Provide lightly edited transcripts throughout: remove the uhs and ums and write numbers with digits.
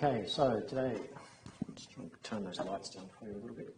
Okay, so today, just turn those lights down for you a little bit.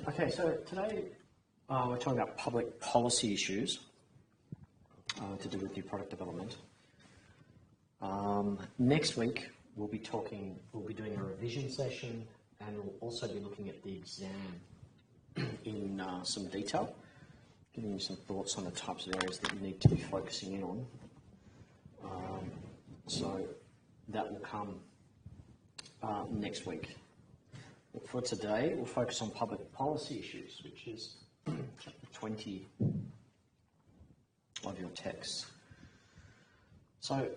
Okay, so today we're talking about public policy issues to do with new product development. Next week we'll be doing a revision session, and we'll also be looking at the exam in some detail, giving you some thoughts on the types of areas that you need to be focusing in on. So that will come next week. But for today, we'll focus on public policy issues, which is chapter 20 of your text. So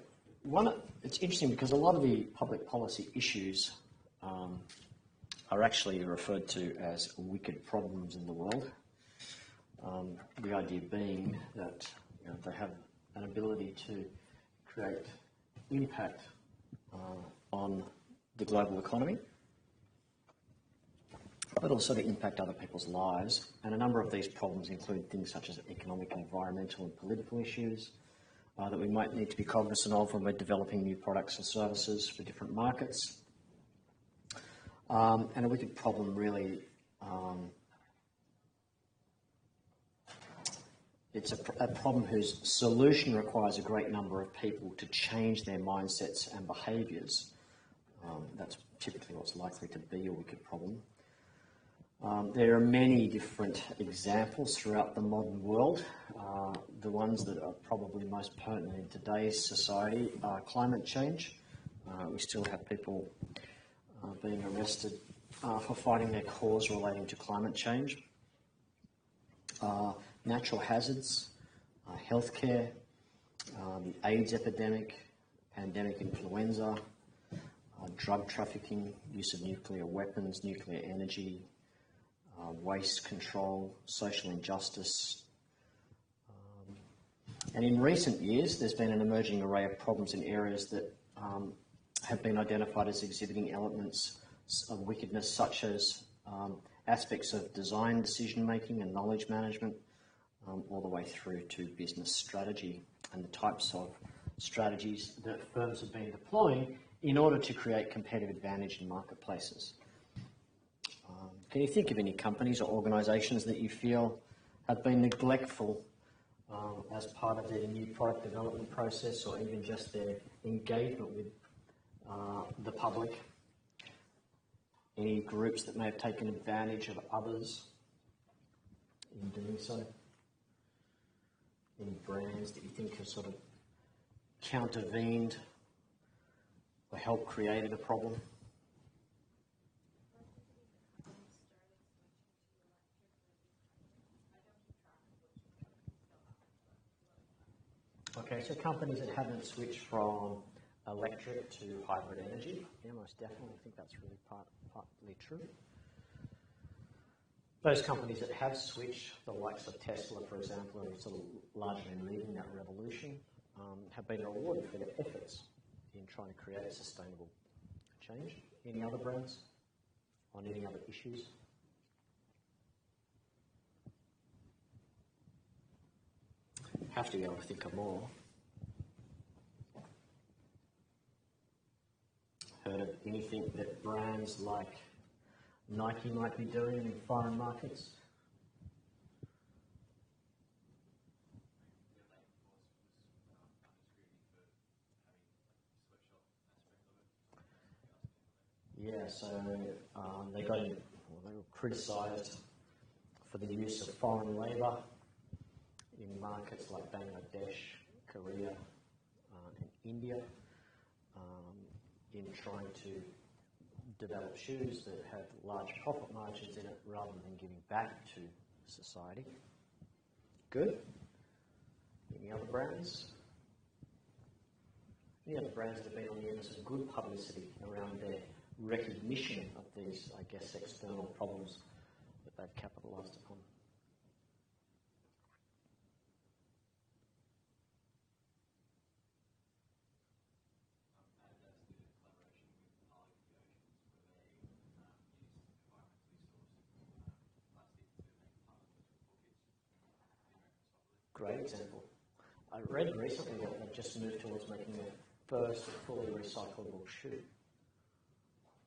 it's interesting because a lot of the public policy issues are actually referred to as wicked problems in the world. The idea being that they have an ability to create impact on the global economy, but also to impact other people's lives. And a number of these problems include things such as economic, environmental and political issues that we might need to be cognizant of when we're developing new products and services for different markets. And a wicked problem really, it's a problem whose solution requires a great number of people to change their mindsets and behaviours. That's typically what's likely to be a wicked problem. There are many different examples throughout the modern world. The ones that are probably most pertinent in today's society are climate change. We still have people being arrested for fighting their cause relating to climate change. Natural hazards, healthcare, the AIDS epidemic, pandemic influenza, drug trafficking, use of nuclear weapons, nuclear energy, waste control, social injustice. And in recent years, there's been an emerging array of problems in areas that have been identified as exhibiting elements of wickedness, such as aspects of design decision-making and knowledge management, all the way through to business strategy and the types of strategies that firms have been deploying in order to create competitive advantage in marketplaces. Can you think of any companies or organisations that you feel have been neglectful as part of their new product development process, or even just their engagement with the public? Any groups that may have taken advantage of others in doing so? Any brands that you think have sort of countervened or helped create a problem? Okay, so companies that haven't switched from electric to hybrid energy, yeah, most definitely. I think that's really partly true. Those companies that have switched, the likes of Tesla, for example, are sort of largely leading that revolution, have been rewarded for their efforts in trying to create a sustainable change. Any other brands on any other issues? Have to be able to think of more. Heard of anything that brands like Nike might be doing in foreign markets? Yeah, so they were criticised for the use of foreign labour in markets like Bangladesh, Korea, and India, in trying to develop shoes that have large profit margins in it rather than giving back to society. Good. Any other brands? Any other brands that have been on the end of some good publicity around their recognition of these, I guess, external problems that they've capitalised upon? Great example. I read recently that they've just moved towards making their first fully recyclable shoe,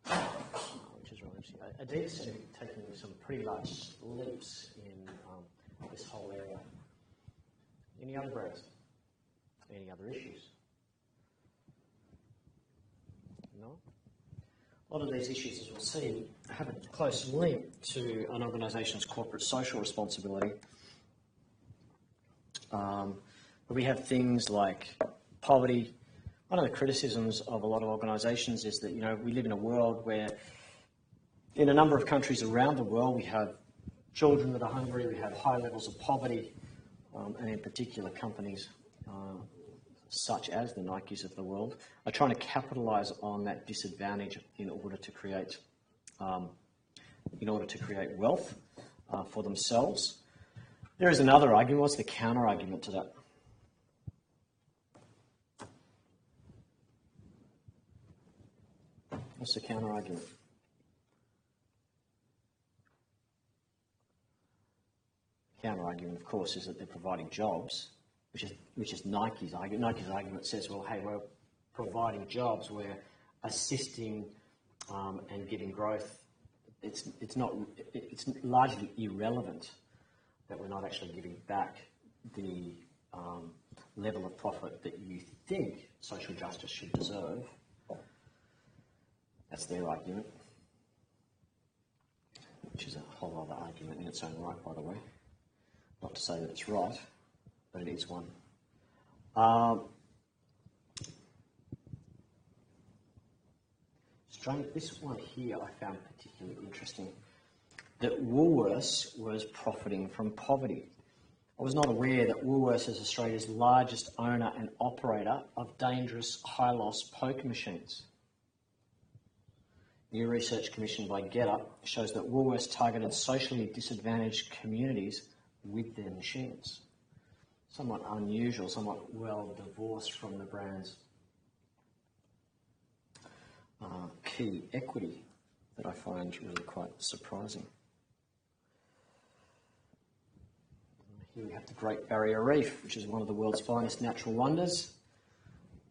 which is really interesting. Adidas seem to be taking some pretty large leaps in this whole area. Any other brands? Any other issues? No? A lot of these issues, as we'll see, have a close link to an organisation's corporate social responsibility. But we have things like poverty. One of the criticisms of a lot of organisations is that, you know, we live in a world where in a number of countries around the world we have children that are hungry, we have high levels of poverty, and in particular companies such as the Nikes of the world are trying to capitalise on that disadvantage in order to create wealth for themselves. There is another argument. What's the counter argument to that? What's the counter argument? The counter argument, of course, is that they're providing jobs, which is Nike's argument. Nike's argument says, well, hey, we're providing jobs, we're assisting and giving growth. It's largely irrelevant that we're not actually giving back the level of profit that you think social justice should deserve. That's their argument, which is a whole other argument in its own right, by the way. Not to say that it's right, but it is one. Strange, this one here I found particularly interesting, that Woolworths was profiting from poverty. I was not aware that Woolworths is Australia's largest owner and operator of dangerous high-loss poker machines. New research commissioned by GetUp shows that Woolworths targeted socially disadvantaged communities with their machines. Somewhat unusual, somewhat well divorced from the brand's key equity that I find really quite surprising. Here we have the Great Barrier Reef, which is one of the world's finest natural wonders.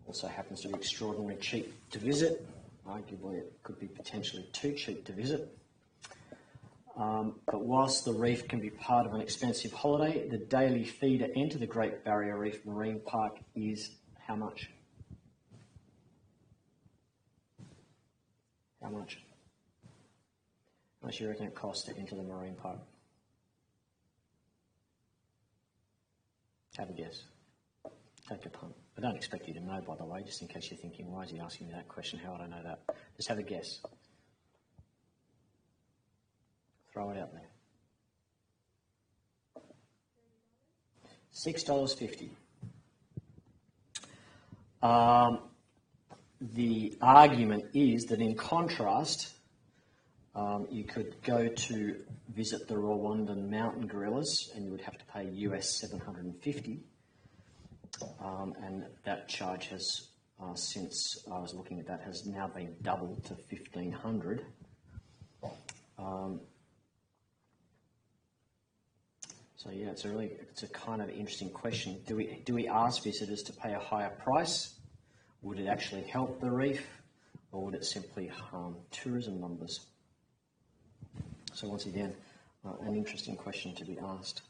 Also happens to be extraordinarily cheap to visit. Arguably, it could be potentially too cheap to visit. But whilst the reef can be part of an expensive holiday, the daily fee to enter the Great Barrier Reef Marine Park is how much? How much? How much do you reckon it costs to enter the marine park? Have a guess. Take a punt. I don't expect you to know, by the way, just in case you're thinking, why is he asking me that question? How would I know that? Just have a guess. Throw it out there. $6.50. The argument is that in contrast, you could go to visit the Rwandan mountain gorillas and you would have to pay US $750. And that charge has, since I was looking at that, has now been doubled to $1,500. So yeah, it's a kind of interesting question. Do we ask visitors to pay a higher price? Would it actually help the reef, or would it simply harm tourism numbers? So once again, an interesting question to be asked.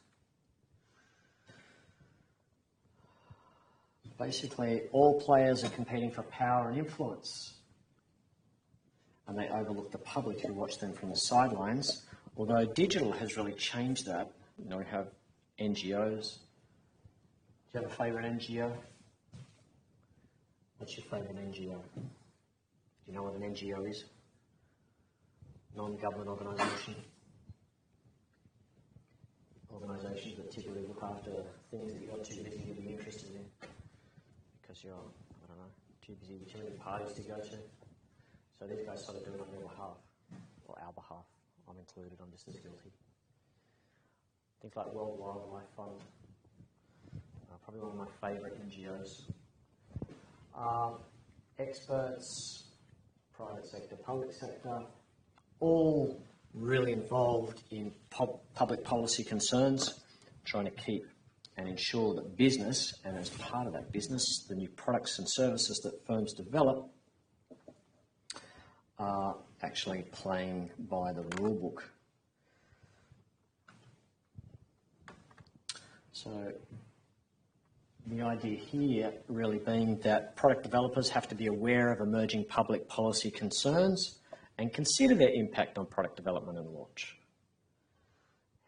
Basically, all players are competing for power and influence, and they overlook the public who watch them from the sidelines. Although digital has really changed that. You know, we have NGOs, you have a favourite NGO? What's your favourite NGO? Do you know what an NGO is? Non-government organisation. Organisations that typically look after things that you're too busy to be interested in because you're, I don't know, too busy with too many parties to go to. So these guys sort of do it on your behalf, or our behalf. I'm included, I'm just as guilty. Things like World Wildlife Fund, probably one of my favourite NGOs. Experts, private sector, public sector, all really involved in public policy concerns, trying to keep and ensure that business, and as part of that business, the new products and services that firms develop are actually playing by the rule book. So the idea here really being that product developers have to be aware of emerging public policy concerns and consider their impact on product development and launch.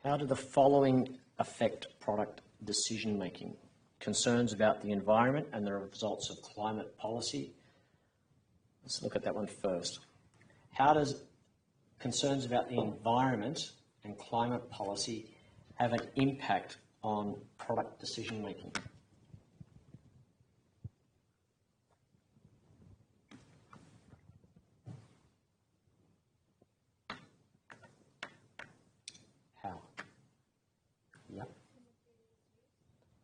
How do the following affect product decision making? Concerns about the environment and the results of climate policy. Let's look at that one first. How does concerns about the environment and climate policy have an impact on product decision making? How? Yep.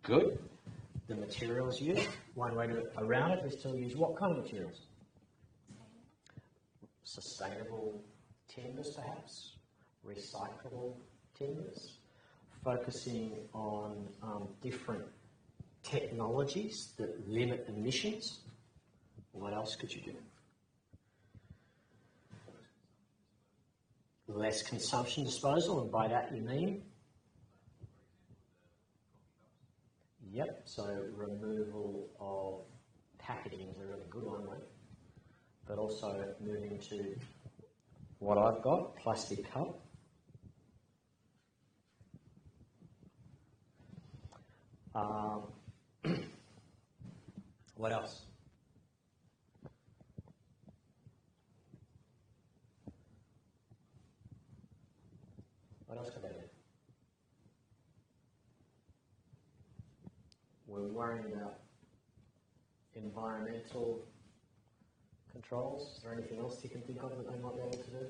Good. The materials used. One way to around it is to use what kind of materials? Sustainable timbers, perhaps. Recyclable timbers. Focusing on different technologies that limit emissions. What else could you do? Less consumption disposal, and by that you mean? Yep, so removal of packaging is a really good one, right? But also moving to what I've got, plastic cup. What else? What else could they do? We're worrying about environmental controls. Is there anything else you can think of that they might be able to do?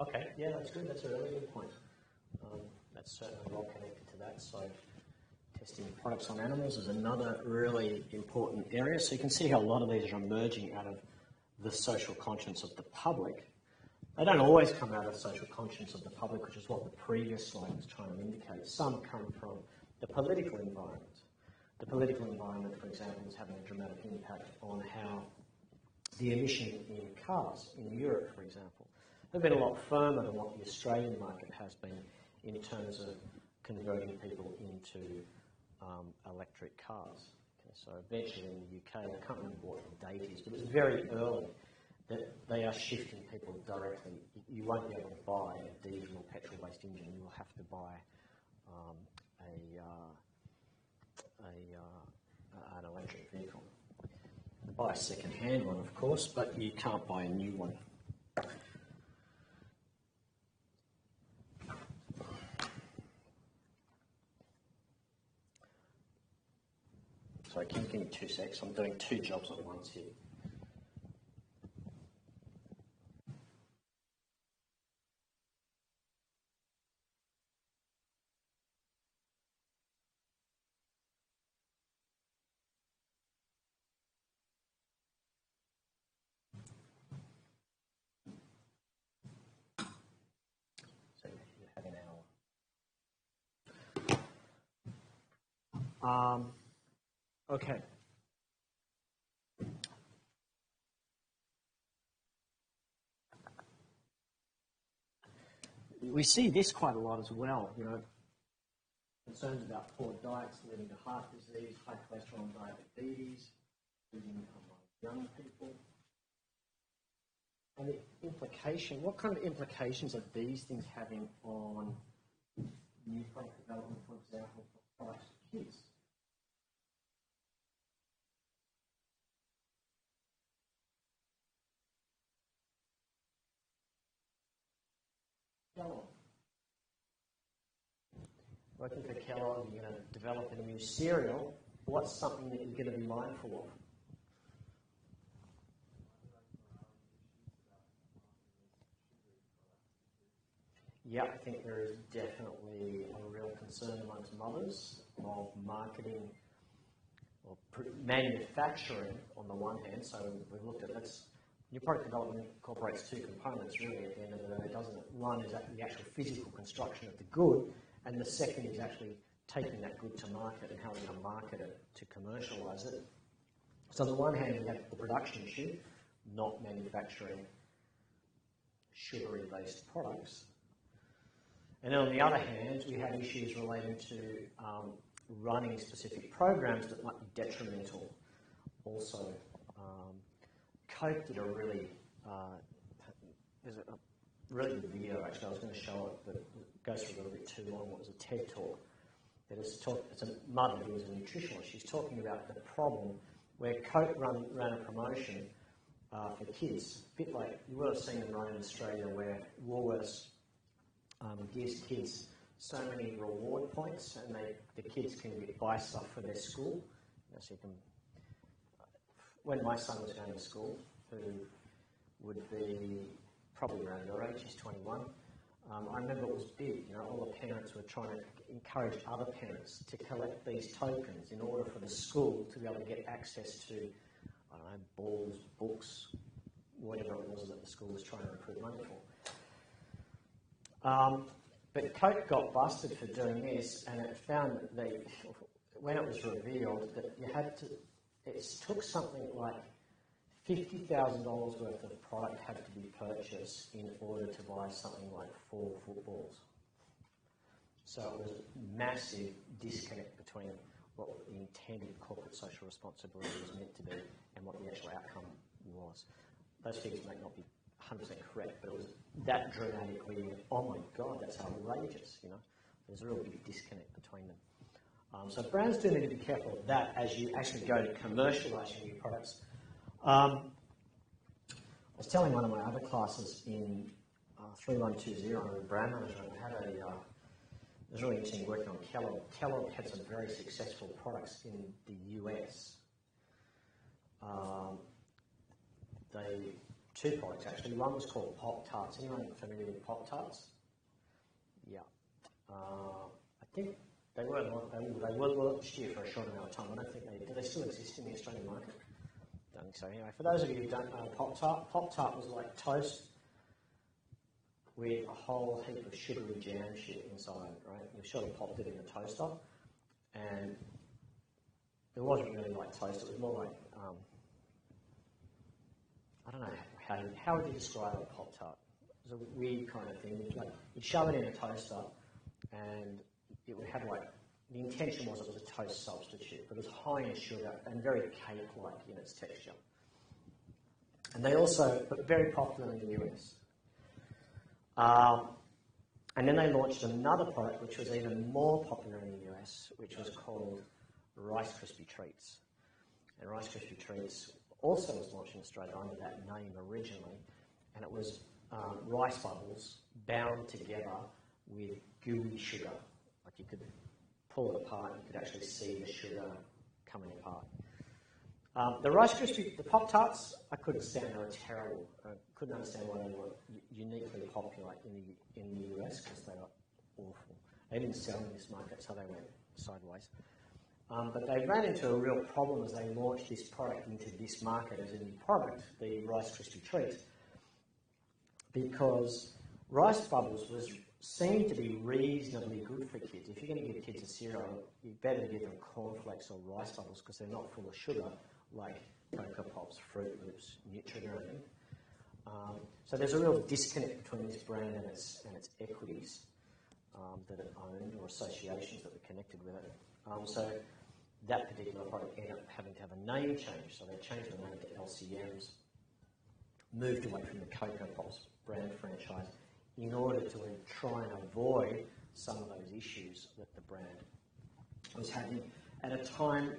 Okay, yeah, that's good. That's a really good point. That's certainly well connected to that. So testing products on animals is another really important area. So you can see how a lot of these are emerging out of the social conscience of the public. They don't always come out of the social conscience of the public, which is what the previous slide was trying to indicate. Some come from the political environment. The political environment, for example, is having a dramatic impact on how the emission in cars in Europe, for example, have been a lot firmer than what the Australian market has been in terms of converting people into electric cars. Okay, so eventually in the UK, I can't remember what the date is, but it's very early that they are shifting people directly. You won't be able to buy a diesel or petrol-based engine. You will have to buy an electric vehicle. You can buy a second-hand one, of course, but you can't buy a new one. Sorry, can you give me 2 secs? I'm doing 2 jobs at once here. So you have an hour. Okay. We see this quite a lot as well, you know, concerns about poor diets leading to heart disease, high cholesterol and diabetes, young people. And the implication, what kind of implications are these things having on new product development, for example, for products for kids? Kellogg. Working for Kellogg, you're going to develop a new cereal. What's something that you're going to be mindful of? Yeah, I think there is definitely a real concern amongst mothers of marketing or manufacturing on the one hand. So we've looked at new product development incorporates two components really at the end of the day, doesn't it? One is the actual physical construction of the good, and the second is actually taking that good to market and how we're going to market it to commercialise it. So on the one hand, we have the production issue, not manufacturing sugary-based products. And then on the other hand, we have issues relating to running specific programs that might be detrimental. Also, Coke did a really, there's a really good video actually, I was going to show it, but it goes for a little bit too long. It was a TED talk. It's a mother who was a nutritionist. She's talking about the problem where Coke ran a promotion for kids, a bit like you would have seen them run in Australia where Woolworths gives kids so many reward points, and the kids can buy stuff for their school. So you can, when my son was going to school, who would be probably around your age, he's 21, I remember it was big. All the parents were trying to encourage other parents to collect these tokens in order for the school to be able to get access to, I don't know, balls, books, whatever it was that the school was trying to recruit money for. But Coke got busted for doing this, and it found that when it was revealed that it took something like $50,000 worth of product had to be purchased in order to buy something like 4 footballs. So it was a massive disconnect between what the intended corporate social responsibility was meant to be and what the actual outcome was. Those figures may not be 100% correct, but it was that dramatic where you went, oh my God, that's outrageous, There's a real big disconnect between them. So brands do need to be careful of that as you actually go to commercialising new products. I was telling one of my other classes in 3120 on brand management, it was really interesting working on Kellogg. Kellogg had some very successful products in the US. Two products actually. One was called Pop-Tarts. Anyone familiar with Pop-Tarts? Yeah. I think they were launched here for a short amount of time. I don't think do they still exist in the Australian market? I don't think so. Anyway, for those of you who don't know Pop-Tart was like toast with a whole heap of sugary jam shit inside, right? You sort of popped it in a toaster, and it wasn't really like toast. It was more like I don't know, how would you describe a Pop-Tart? It was a weird kind of thing. You'd shove it in a toaster, and it would have the intention was it was a toast substitute, but it was high in sugar and very cake-like in its texture. And they also, but very popular in the US. And then they launched another product which was even more popular in the US, which was called Rice Krispie Treats. And Rice Krispie Treats also was launched in Australia under that name originally, and it was rice bubbles bound together with gooey sugar. Like you could pull it apart and you could actually see the sugar coming apart. The Pop-Tarts, I couldn't stand. They were terrible. I couldn't understand why they were uniquely popular in the US because they were awful. They didn't sell in this market, so they went sideways. But they ran into a real problem as they launched this product into this market as a new product, the Rice Krispie Treats, because rice bubbles seemed to be reasonably good for kids. If you're going to give kids a cereal, you better give them cornflakes or rice bubbles because they're not full of sugar like Cocoa Pops, Fruit Loops, Nutrigrain. So there's a real disconnect between this brand and its equities that it owned or associations that were connected with it. So that particular product ended up having to have a name change. So they changed the name to LCMs, moved away from the Cocoa Pops brand franchise in order to try and avoid some of those issues that the brand was having at a time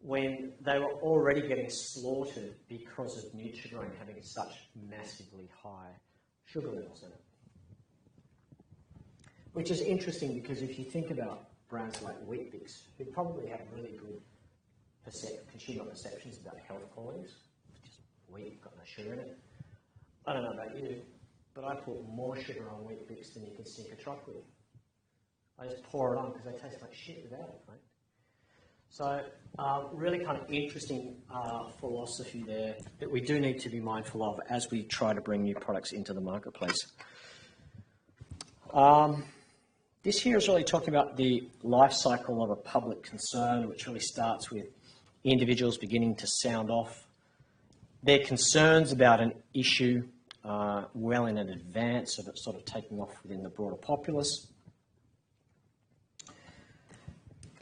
when they were already getting slaughtered because of Nutrigrain having such massively high sugar levels in it. Which is interesting because if you think about brands like Weet-Bix, who probably have really good consumer perceptions about health qualities, just wheat, got no sugar in it. I don't know about you, but I put more sugar on Weet-Bix than you can sink a truck with. I just pour it on because they taste like shit without it, right? So really kind of interesting philosophy there that we do need to be mindful of as we try to bring new products into the marketplace. This here is really talking about the life cycle of a public concern, which really starts with individuals beginning to sound off their concerns about an issue well in advance of it sort of taking off within the broader populace.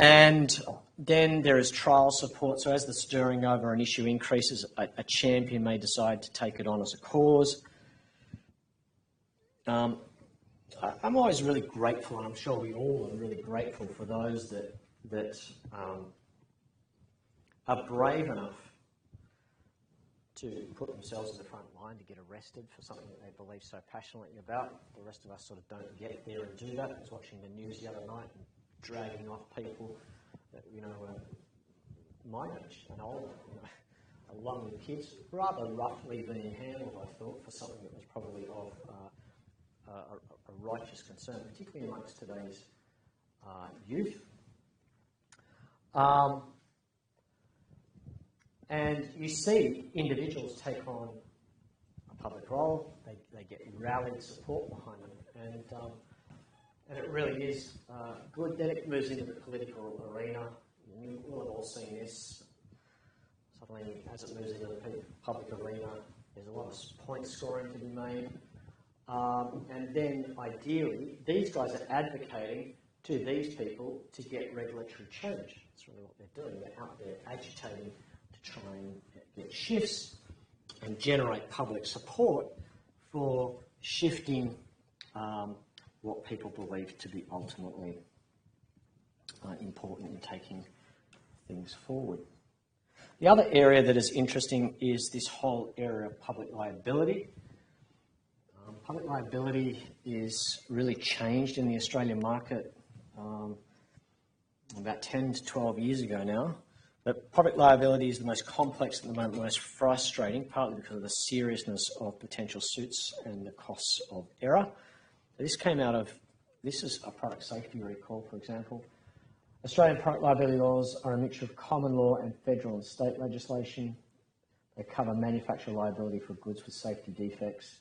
And then there is trial support. So as the stirring over an issue increases, a champion may decide to take it on as a cause. I'm always really grateful, and I'm sure we all are really grateful for those that are brave enough to put themselves in the front line to get arrested for something that they believe so passionately about. The rest of us sort of don't get there and do that. I was watching the news the other night and dragging off people that, my age and older, along with kids, rather roughly being handled, I thought, for something that was probably of a righteous concern, particularly amongst today's youth. And you see individuals take on a public role, they get rallied support behind them, and it really is good. Then it moves into the political arena. We'll have all seen this. Suddenly, as it moves into the public arena, there's a lot of point scoring to be made. And then, ideally, these guys are advocating to these people to get regulatory change. That's really what they're doing. They're out there agitating to try and get shifts and generate public support for shifting what people believe to be ultimately important in taking things forward. The other area that is interesting is this whole area of public liability. Public liability is really changed in the Australian market about 10 to 12 years ago now. But public liability is the most complex at the moment, the most frustrating, partly because of the seriousness of potential suits and the costs of error. This came out of, this is a product safety recall, for example. Australian product liability laws are a mixture of common law and federal and state legislation. They cover manufacturer liability for goods with safety defects,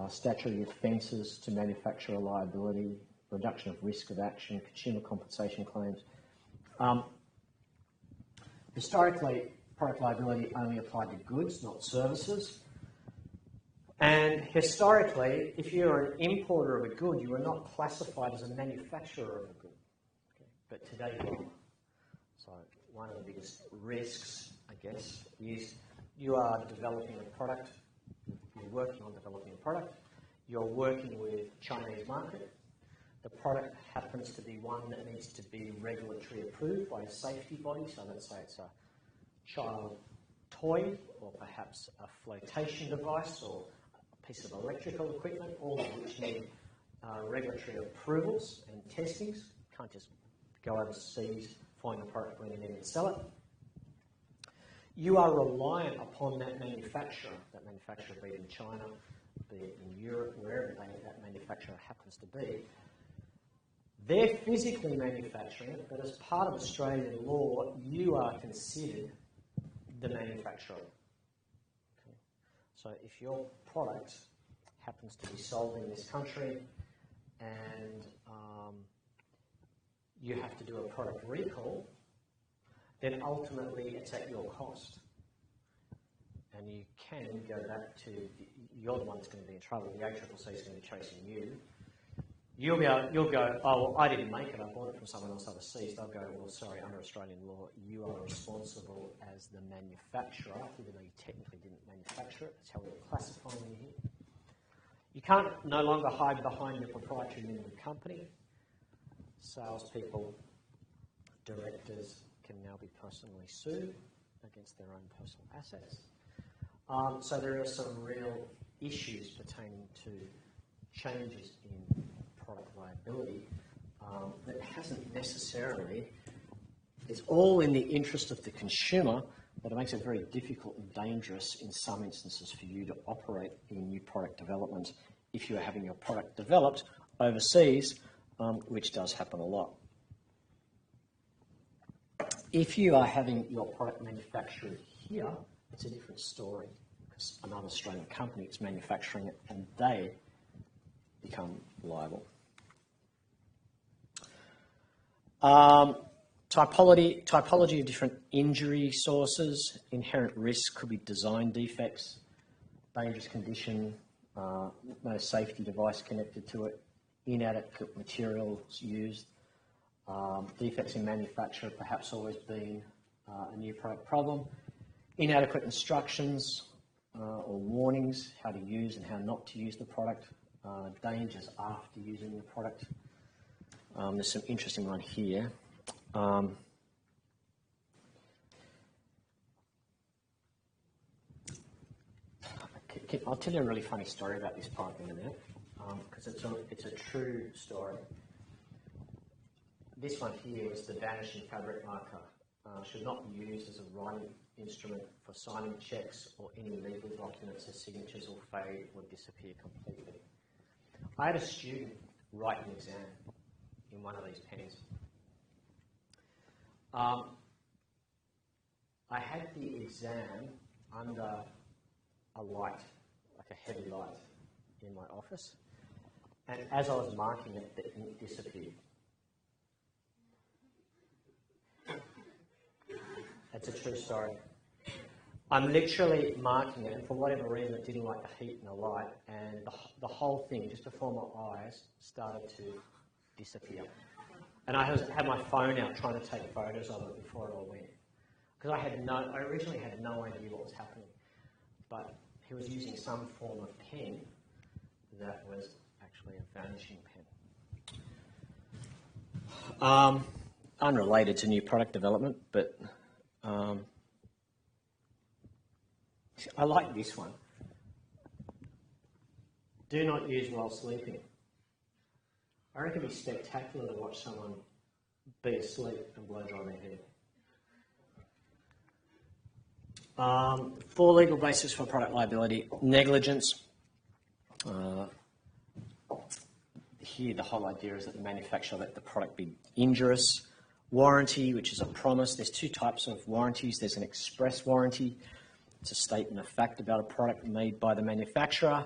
statutory offences to manufacturer liability, reduction of risk of action, consumer compensation claims. Historically, product liability only applied to goods, not services. And historically, if you're an importer of a good, you were not classified as a manufacturer of a good. Okay? But today you are. So one of the biggest risks, I guess, is you are developing a product, you're working on developing a product, you're working with Chinese market. The product happens to be one that needs to be regulatory approved by a safety body. So let's say it's a child toy or perhaps a flotation device or a piece of electrical equipment, all of which need regulatory approvals and testings. You can't just go overseas, find a product, bring it in and sell it. You are reliant upon that manufacturer be it in China, be it in Europe, wherever that manufacturer happens to be. They're physically manufacturing it, but as part of Australian law, you are considered the manufacturer. Okay. So if your product happens to be sold in this country and you have to do a product recall, then ultimately it's at your cost. And you can go back to, you're the one that's going to be in trouble. The ACCC is going to be chasing you. you'll go, oh, well, I didn't make it, I bought it from someone else overseas. They'll go, well, sorry, under Australian law, you are responsible as the manufacturer, even though you technically didn't manufacture it. That's how we're classifying you here. You can't no longer hide behind your proprietary limited company. Salespeople, directors can now be personally sued against their own personal assets. So there are some real issues pertaining to changes in product liability that hasn't necessarily, it's all in the interest of the consumer, but it makes it very difficult and dangerous in some instances for you to operate in new product development if you are having your product developed overseas, which does happen a lot. If you are having your product manufactured here, it's a different story because another Australian company is manufacturing it and they become liable. Typology of different injury sources. Inherent risk could be design defects, dangerous condition, no safety device connected to it, inadequate materials used, defects in manufacture perhaps always been a new product problem, inadequate instructions or warnings, how to use and how not to use the product, dangers after using the product. There's some interesting one here. I'll tell you a really funny story about this product in a minute, because it's a true story. This one here is the vanishing fabric marker. Should not be used as a writing instrument for signing checks or any legal documents as signatures will fade or disappear completely. I had a student write an exam in one of these pens. I had the exam under a light, like a heavy light, in my office, and as I was marking it, the ink disappeared. That's a true story. I'm literally marking it, and for whatever reason, it didn't like the heat and the light, and the whole thing, just before my eyes, started to disappear. And I had my phone out trying to take photos of it before it all went. Because I originally had no idea what was happening. But he was using some form of pen that was actually a vanishing pen. Unrelated to new product development, but I like this one. Do not use while sleeping. I reckon it'd be spectacular to watch someone be asleep and blow dry their hair. Four legal bases for product liability. Negligence. Here the whole idea is that the manufacturer let the product be injurious. Warranty, which is a promise. There's two types of warranties. There's an express warranty. It's a statement of fact about a product made by the manufacturer.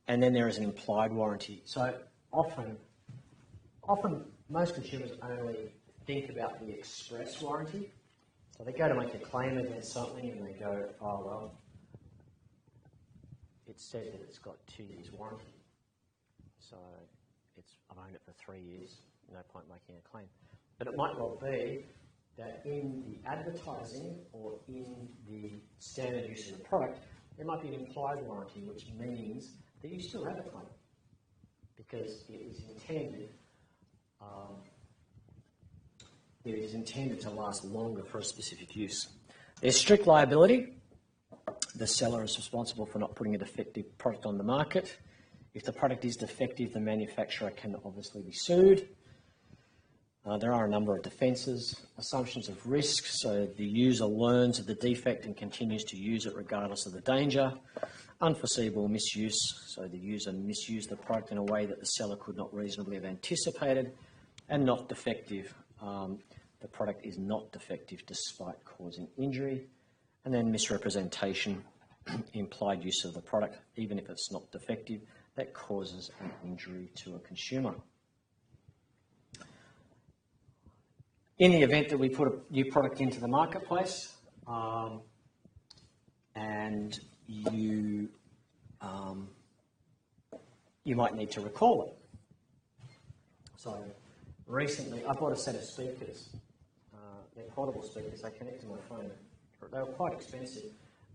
And then there is an implied warranty. So often most consumers only think about the express warranty. So they go to make a claim against something and they go, oh well, it said that it's got 2 years warranty. So I've owned it for 3 years, no point making a claim. But it might well be that in the advertising or in the standard use of the product, there might be an implied warranty, which means that you still have a claim because it is intended to last longer for a specific use. There's strict liability. The seller is responsible for not putting a defective product on the market. If the product is defective, the manufacturer can obviously be sued. There are a number of defences. Assumptions of risk, so the user learns of the defect and continues to use it regardless of the danger. Unforeseeable misuse, so the user misused the product in a way that the seller could not reasonably have anticipated. And not defective, the product is not defective despite causing injury. And then misrepresentation, implied use of the product, even if it's not defective, that causes an injury to a consumer. In the event that we put a new product into the marketplace and you you might need to recall it. So recently, I bought a set of speakers. They're portable speakers. They connect to my phone. They were quite expensive.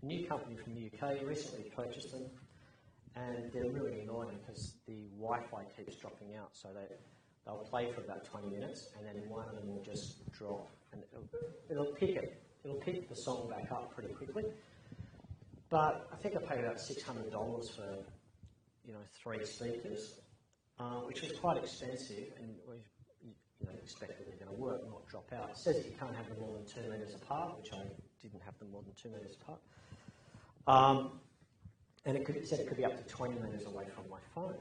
A new company from the UK recently purchased them, and they're really annoying because the Wi-Fi keeps dropping out. So they'll play for about 20 minutes, and then one of them will just drop, and it'll pick it. It'll pick the song back up pretty quickly. But I think I paid about $600 for 3 speakers, which is quite expensive, and we expect that they're going to work, not drop out. It says that you can't have them more than 2 metres apart, which I didn't have them more than 2 metres apart. And it said it could be up to 20 metres away from my phone.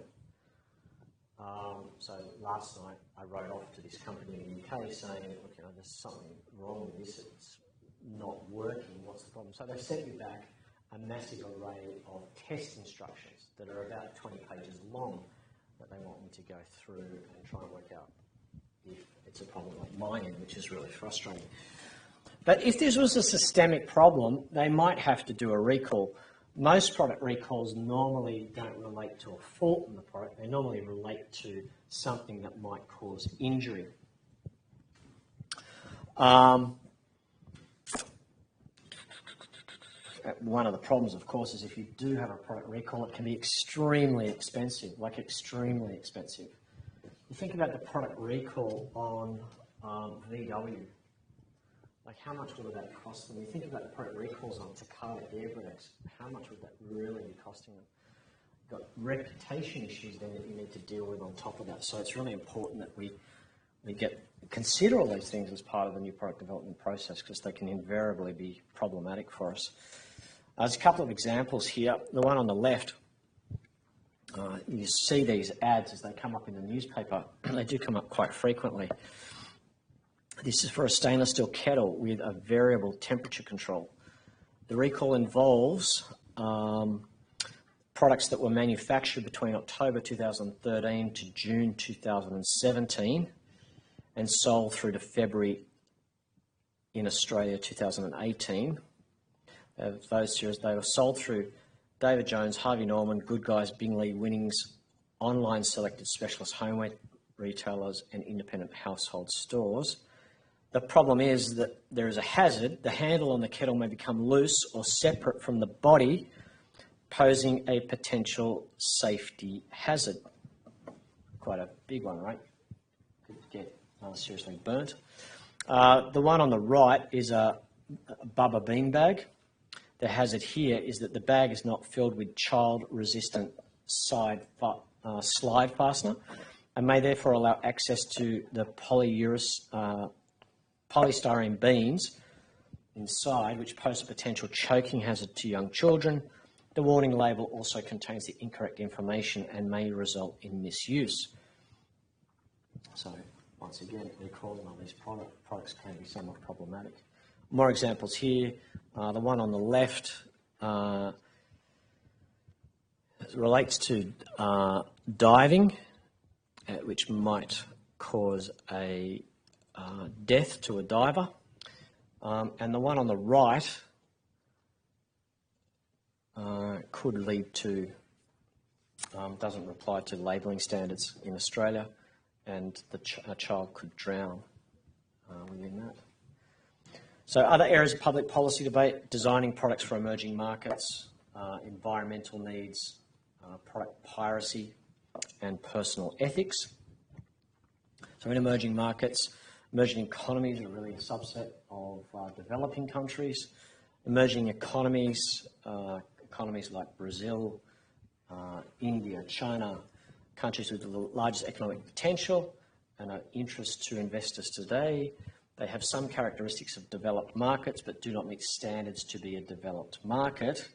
So last night I wrote off to this company in the UK saying, look, there's something wrong with this, it's not working, what's the problem? So they sent me back a massive array of test instructions that are about 20 pages long that they want me to go through and try and work out if it's a problem like mine, which is really frustrating. But if this was a systemic problem, they might have to do a recall. Most product recalls normally don't relate to a fault in the product. They normally relate to something that might cause injury. One of the problems, of course, is if you do have a product recall, it can be extremely expensive, like extremely expensive. You think about the product recall on VW. Like, how much would that cost them? You think about the product recalls on Takata airbags. How much would that really be costing them? You've got reputation issues then that you need to deal with on top of that. So it's really important that we consider all these things as part of the new product development process, because they can invariably be problematic for us. There's a couple of examples here. The one on the left, you see these ads as they come up in the newspaper. They do come up quite frequently. This is for a stainless steel kettle with a variable temperature control. The recall involves products that were manufactured between October 2013 to June 2017 and sold through to February in Australia 2018. Those series, they were sold through David Jones, Harvey Norman, Good Guys, Bingley, Winnings, online selected specialist homeware retailers and independent household stores. The problem is that there is a hazard. The handle on the kettle may become loose or separate from the body, posing a potential safety hazard. Quite a big one, right? Could get seriously burnt. The one on the right is a Bubba bean bag. The hazard here is that the bag is not filled with child-resistant slide fastener and may therefore allow access to the polystyrene beans inside, which pose a potential choking hazard to young children. The warning label also contains the incorrect information and may result in misuse. So, once again, recalling on these products can be somewhat problematic. More examples here. The one on the left relates to diving, which might cause a death to a diver. And the one on the right could lead to, doesn't apply to labelling standards in Australia, and a child could drown within that. So other areas of public policy debate: designing products for emerging markets, environmental needs, product piracy, and personal ethics. So in emerging markets, emerging economies are really a subset of developing countries. Emerging economies, economies like Brazil, India, China, countries with the largest economic potential and are interest to investors today. They have some characteristics of developed markets but do not meet standards to be a developed market.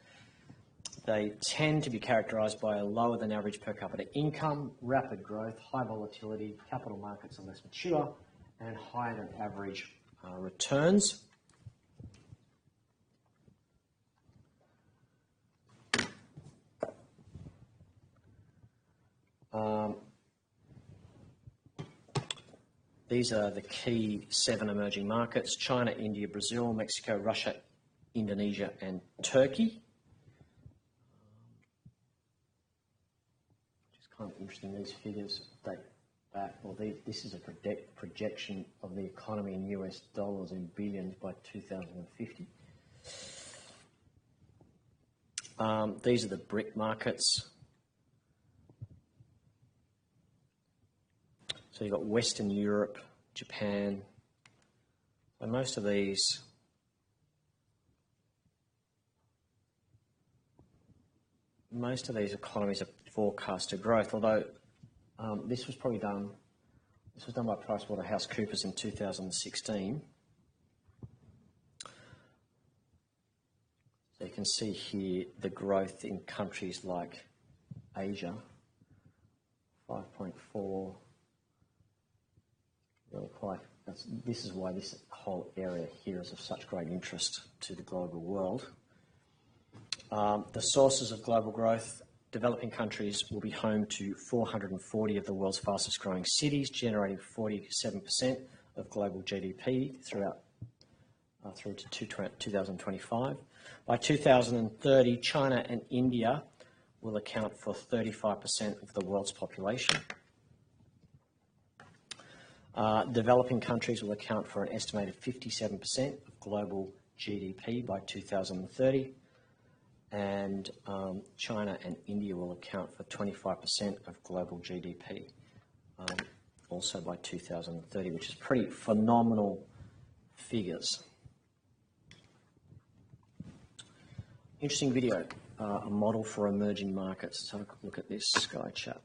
They tend to be characterised by a lower than average per capita income, rapid growth, high volatility, capital markets are less mature, and higher than average returns. These are the key 7 emerging markets: China, India, Brazil, Mexico, Russia, Indonesia, and Turkey. Which is Interesting, these figures date back, well, this is a projection of the economy in US dollars in billions by 2050. These are the BRIC markets. So you've got Western Europe, Japan. So most of these economies are forecast to growth, although this was done by PricewaterhouseCoopers in 2016. So you can see here the growth in countries like Asia, 5.4. Really quite. This is why this whole area here is of such great interest to the global world. The sources of global growth: developing countries will be home to 440 of the world's fastest growing cities, generating 47% of global GDP through to 2025. By 2030, China and India will account for 35% of the world's population. Developing countries will account for an estimated 57% of global GDP by 2030. And China and India will account for 25% of global GDP, also by 2030, which is pretty phenomenal figures. Interesting video, a model for emerging markets. Let's have a look at this Sky Chat.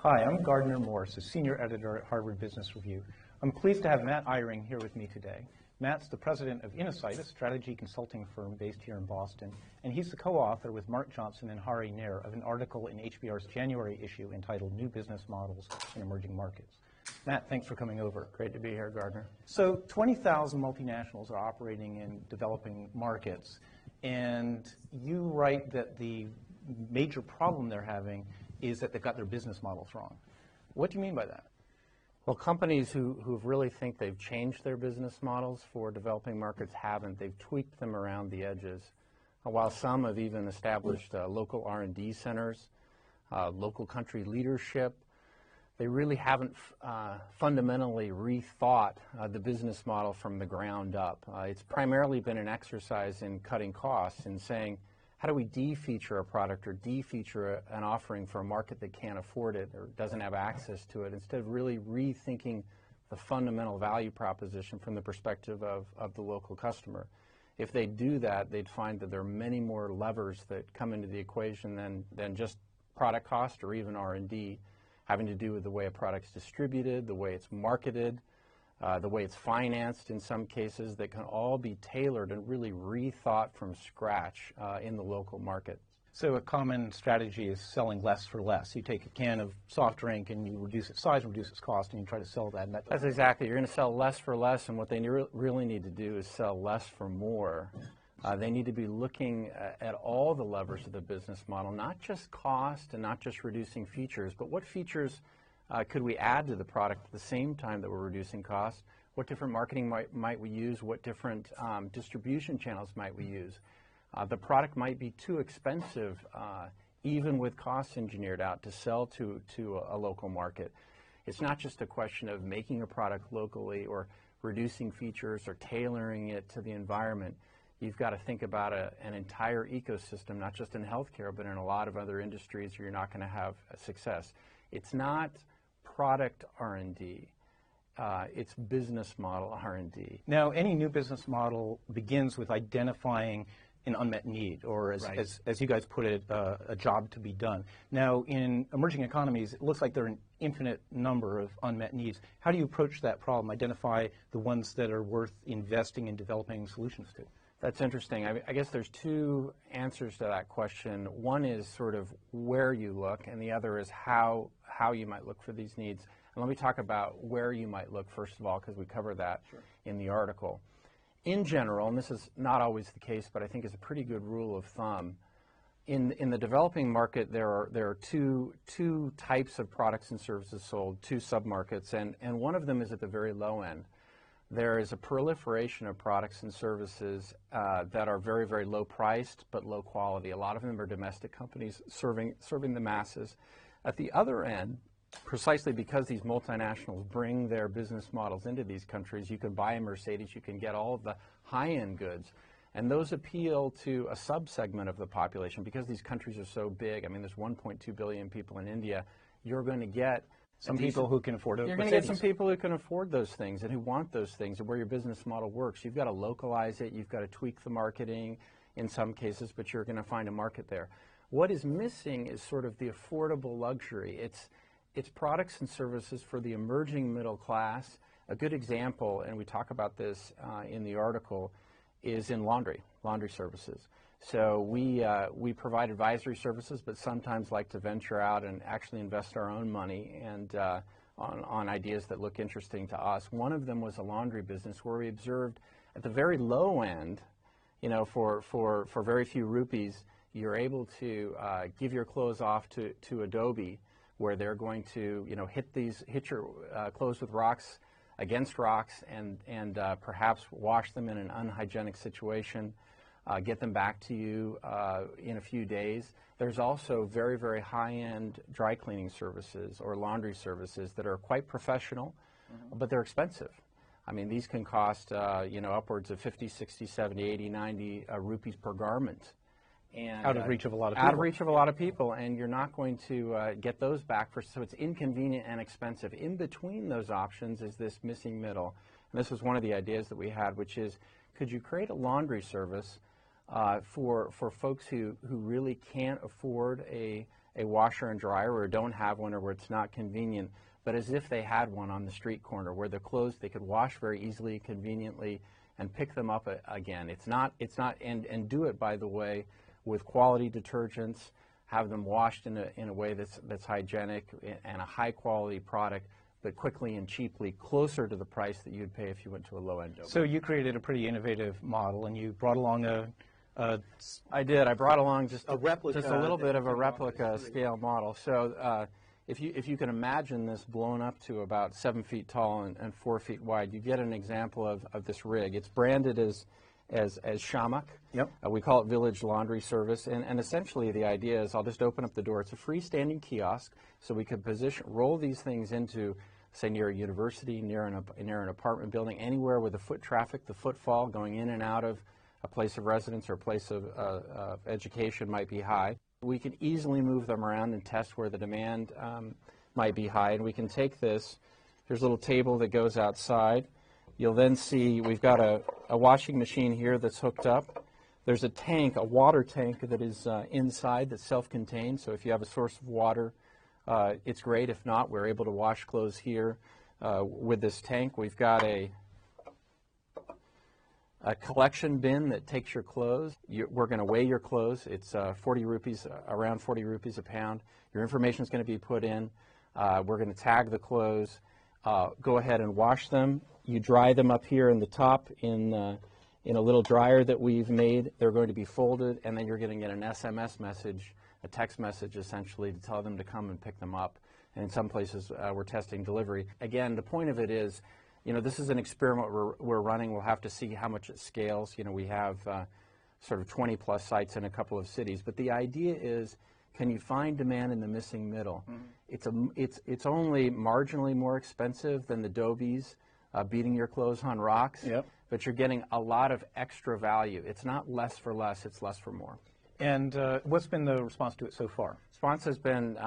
Hi, I'm Gardner Morris, a senior editor at Harvard Business Review. I'm pleased to have Matt Eyring here with me today. Matt's the president of Innosight, a strategy consulting firm based here in Boston, and he's the co-author with Mark Johnson and Hari Nair of an article in HBR's January issue entitled New Business Models in Emerging Markets. Matt, thanks for coming over. Great to be here, Gardner. So 20,000 multinationals are operating in developing markets, and you write that the major problem they're having is that they've got their business models wrong. What do you mean by that? Well, companies who really think they've changed their business models for developing markets haven't. They've tweaked them around the edges. While some have even established local R&D centers, local country leadership, they really haven't fundamentally rethought the business model from the ground up. It's primarily been an exercise in cutting costs and saying, how do we de-feature a product or de-feature an offering for a market that can't afford it or doesn't have access to it, instead of really rethinking the fundamental value proposition from the perspective of the local customer. If they do that, they'd find that there are many more levers that come into the equation than just product cost or even R&D, having to do with the way a product's distributed, the way it's marketed, the way it's financed in some cases, that can all be tailored and really rethought from scratch in the local market. So a common strategy is selling less for less. You take a can of soft drink and you reduce its size, reduce its cost, and you try to sell that. And that's exactly. You're going to sell less for less, and what they really need to do is sell less for more. They need to be looking at all the levers of the business model, not just cost and not just reducing features, but what features could we add to the product at the same time that we're reducing costs? What different marketing might we use? What different distribution channels might we use? The product might be too expensive, even with costs engineered out, to sell to a local market. It's not just a question of making a product locally or reducing features or tailoring it to the environment. You've got to think about an entire ecosystem, not just in healthcare, but in a lot of other industries where you're not going to have success. It's not product R&D. It's business model R&D. Now, any new business model begins with identifying an unmet need, or as you guys put it, a job to be done. Now, in emerging economies, it looks like there are an infinite number of unmet needs. How do you approach that problem, identify the ones that are worth investing in developing solutions to? That's interesting. I guess there's two answers to that question. One is sort of where you look, and the other is how you might look for these needs. And let me talk about where you might look, first of all, because we cover that in the article. In general, and this is not always the case, but I think it's a pretty good rule of thumb, in the developing market, there are two types of products and services sold, two submarkets, and one of them is at the very low end. There is a proliferation of products and services that are very, very low priced but low quality. A lot of them are domestic companies serving the masses. At the other end, precisely because these multinationals bring their business models into these countries, you can buy a Mercedes, you can get all of the high-end goods. And those appeal to a subsegment of the population because these countries are so big. I mean, there's 1.2 billion people in India. You're going to get some people who can afford it. You're going to get some people who can afford those things and who want those things and where your business model works. You've got to localize it. You've got to tweak the marketing in some cases, but you're going to find a market there. What is missing is sort of the affordable luxury. It's products and services for the emerging middle class. A good example, and we talk about this in the article, is in laundry services. So we provide advisory services, but sometimes like to venture out and actually invest our own money and on ideas that look interesting to us. One of them was a laundry business where we observed at the very low end, you know, for very few rupees, you're able to give your clothes off to Adobe, where they're going to, you know, hit your clothes with rocks against rocks and perhaps wash them in an unhygienic situation, get them back to you in a few days. There's also very, very high-end dry cleaning services or laundry services that are quite professional, but they're expensive. I mean, these can cost, you know, upwards of 50, 60, 70, 80, 90 rupees per garment. And, out of reach of a lot of people. Out of reach of a lot of people, and you're not going to get those back, so it's inconvenient and expensive. In between those options is this missing middle. And this was one of the ideas that we had, which is, could you create a laundry service for folks who really can't afford a washer and dryer or don't have one or where it's not convenient, but as if they had one on the street corner where their clothes they could wash very easily, conveniently, and pick them up again. And do it, by the way, with quality detergents, have them washed in a way that's hygienic and a high quality product, but quickly and cheaply, closer to the price that you'd pay if you went to a low-end Adobe. So you created a pretty innovative model, and you brought along I did. I brought along just a replica, just a little bit of a replica scale model. So if you can imagine this blown up to about 7 feet tall and 4 feet wide, you get an example of this rig. It's branded as Shamak. Yep. We call it Village Laundry Service, and essentially the idea is I'll just open up the door. It's a freestanding kiosk, so we could roll these things into, say, near a university, near an apartment building, anywhere where the foot traffic, the footfall going in and out of a place of residence or a place of education might be high. We can easily move them around and test where the demand might be high, and we can take this. There's a little table that goes outside. You'll then see we've got a washing machine here that's hooked up. There's a tank, a water tank that is inside that's self-contained. So if you have a source of water, it's great. If not, we're able to wash clothes here with this tank. We've got a collection bin that takes your clothes. We're going to weigh your clothes. It's 40 rupees, around 40 rupees a pound. Your information is going to be put in. We're going to tag the clothes. Go ahead and wash them. You dry them up here in the top in a little dryer that we've made. They're going to be folded, and then you're going to get an SMS message, a text message essentially, to tell them to come and pick them up. And in some places, we're testing delivery. Again, the point of it is, you know, this is an experiment we're running. We'll have to see how much it scales. You know, we have sort of 20 plus sites in a couple of cities. But the idea is, can you find demand in the missing middle? Mm-hmm. It's only marginally more expensive than the Adobe's beating your clothes on rocks, yep. But you're getting a lot of extra value. It's not less for less, it's less for more. And what's been the response to it so far? Response has been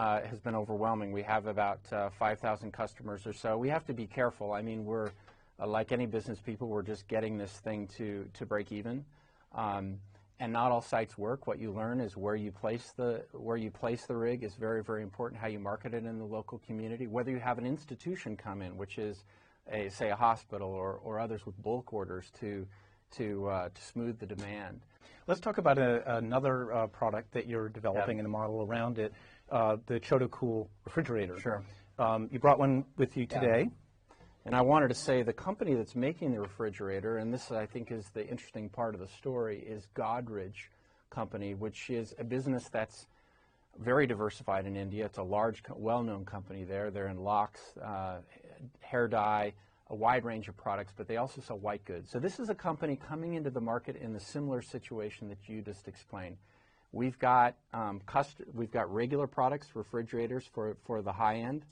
overwhelming. We have about 5,000 customers or so. We have to be careful. I mean, we're like any business people, we're just getting this thing to break even. And not all sites work. What you learn is where you place the rig is very, very important. How you market it in the local community. Whether you have an institution come in, which is say a hospital or others with bulk orders to smooth the demand. Let's talk about another product that you're developing and a model around it, the Chotocool refrigerator. Sure. You brought one with you today. And I wanted to say the company that's making the refrigerator, and this I think is the interesting part of the story, is Godrej company, which is a business that's very diversified in India. It's a large, well-known company there. They're in locks, hair dye, a wide range of products, but they also sell white goods. So this is a company coming into the market in the similar situation that you just explained. We've got regular products, refrigerators for the high end,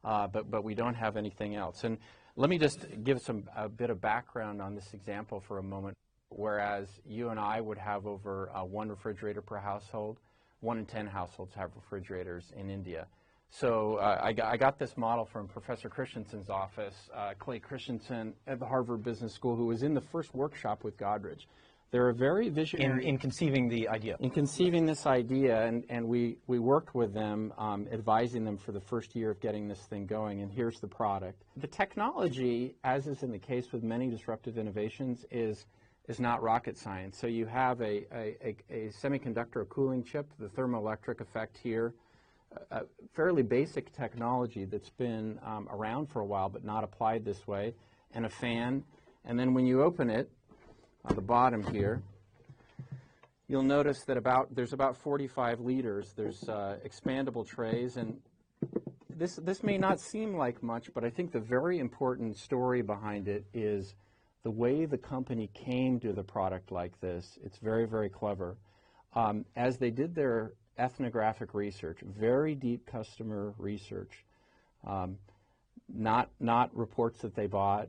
but we don't have anything else. And let me just give a bit of background on this example for a moment. Whereas you and I would have over 1 refrigerator per household, 1 in 10 households have refrigerators in India. So I got this model from Professor Christensen's office, Clay Christensen at the Harvard Business School, who was in the first workshop with Godrej. They're a very visionary in conceiving the idea. In conceiving this idea, and we worked with them, advising them for the first year of getting this thing going, and here's the product. The technology, as is in the case with many disruptive innovations, is not rocket science. So you have a semiconductor, a cooling chip, the thermoelectric effect here, a fairly basic technology that's been around for a while but not applied this way, and a fan. And then when you open it, on the bottom here, you'll notice that there's about 45 liters. There's expandable trays, and this may not seem like much, but I think the very important story behind it is the way the company came to the product like this. It's very, very clever. As they did their ethnographic research, very deep customer research, not reports that they bought.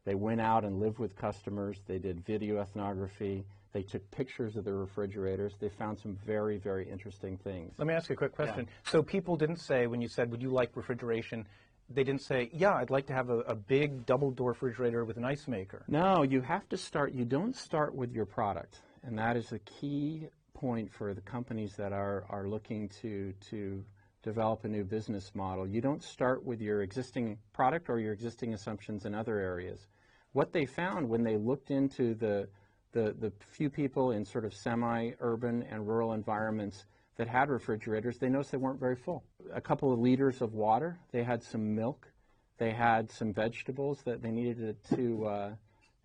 They went out and lived with customers. They did video ethnography. They took pictures of their refrigerators. They found some very, very interesting things. Let me ask you a quick question. Yeah. So people didn't say, when you said, would you like refrigeration, they didn't say, yeah, I'd like to have a big double-door refrigerator with an ice maker. No, you have to start, you don't start with your product. And that is a key point for the companies that are looking to develop a new business model. You don't start with your existing product or your existing assumptions in other areas. What they found when they looked into the few people in sort of semi-urban and rural environments that had refrigerators, they noticed they weren't very full. A couple of liters of water, they had some milk, they had some vegetables that they needed to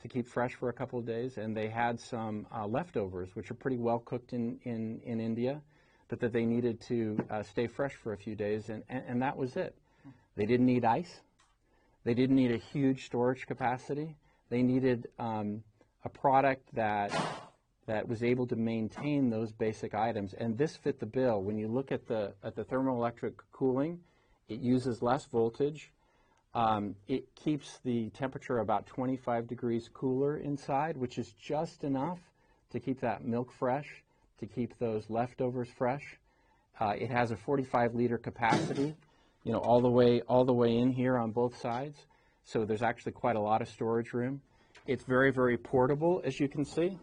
keep fresh for a couple of days, and they had some leftovers, which are pretty well cooked in India, but that they needed to stay fresh for a few days, and that was it. They didn't need ice. They didn't need a huge storage capacity. They needed a product that was able to maintain those basic items, and this fit the bill. When you look at the thermoelectric cooling, it uses less voltage. It keeps the temperature about 25 degrees cooler inside, which is just enough to keep that milk fresh, to keep those leftovers fresh. It has a 45-liter capacity, all the way in here on both sides. So there's actually quite a lot of storage room. It's very, very portable, as you can see.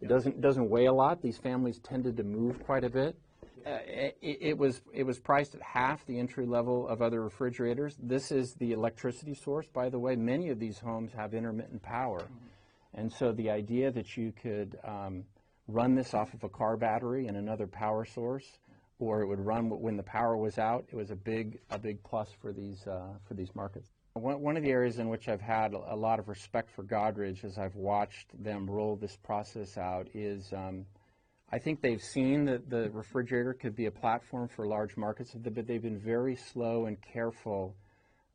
It doesn't weigh a lot. These families tended to move quite a bit. It was priced at half the entry level of other refrigerators. This is the electricity source, by the way. Many of these homes have intermittent power. And so the idea that you could run this off of a car battery and another power source, or it would run when the power was out, it was a big plus for these markets. One of the areas in which I've had a lot of respect for Godrej as I've watched them roll this process out is I think they've seen that the refrigerator could be a platform for large markets, but they've been very slow and careful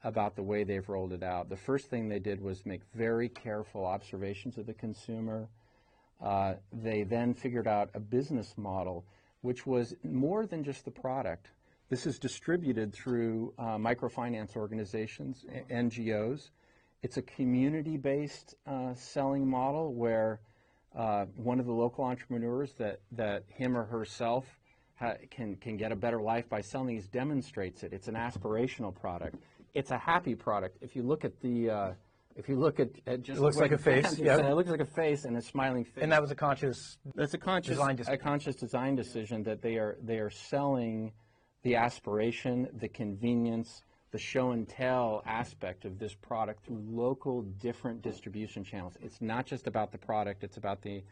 about the way they've rolled it out. The first thing they did was make very careful observations of the consumer. They then figured out a business model which was more than just the product. This is distributed through microfinance organizations, NGOs. It's a community-based selling model where one of the local entrepreneurs that him or herself can get a better life by selling these demonstrates it. It's an aspirational product. It's a happy product. If you look at just it looks like a face. Yeah, it looks like a face and a smiling face. And that was a conscious. That's a conscious design decision that they are selling the aspiration, the convenience, the show and tell aspect of this product through local different distribution channels. It's not just about the product, it's about the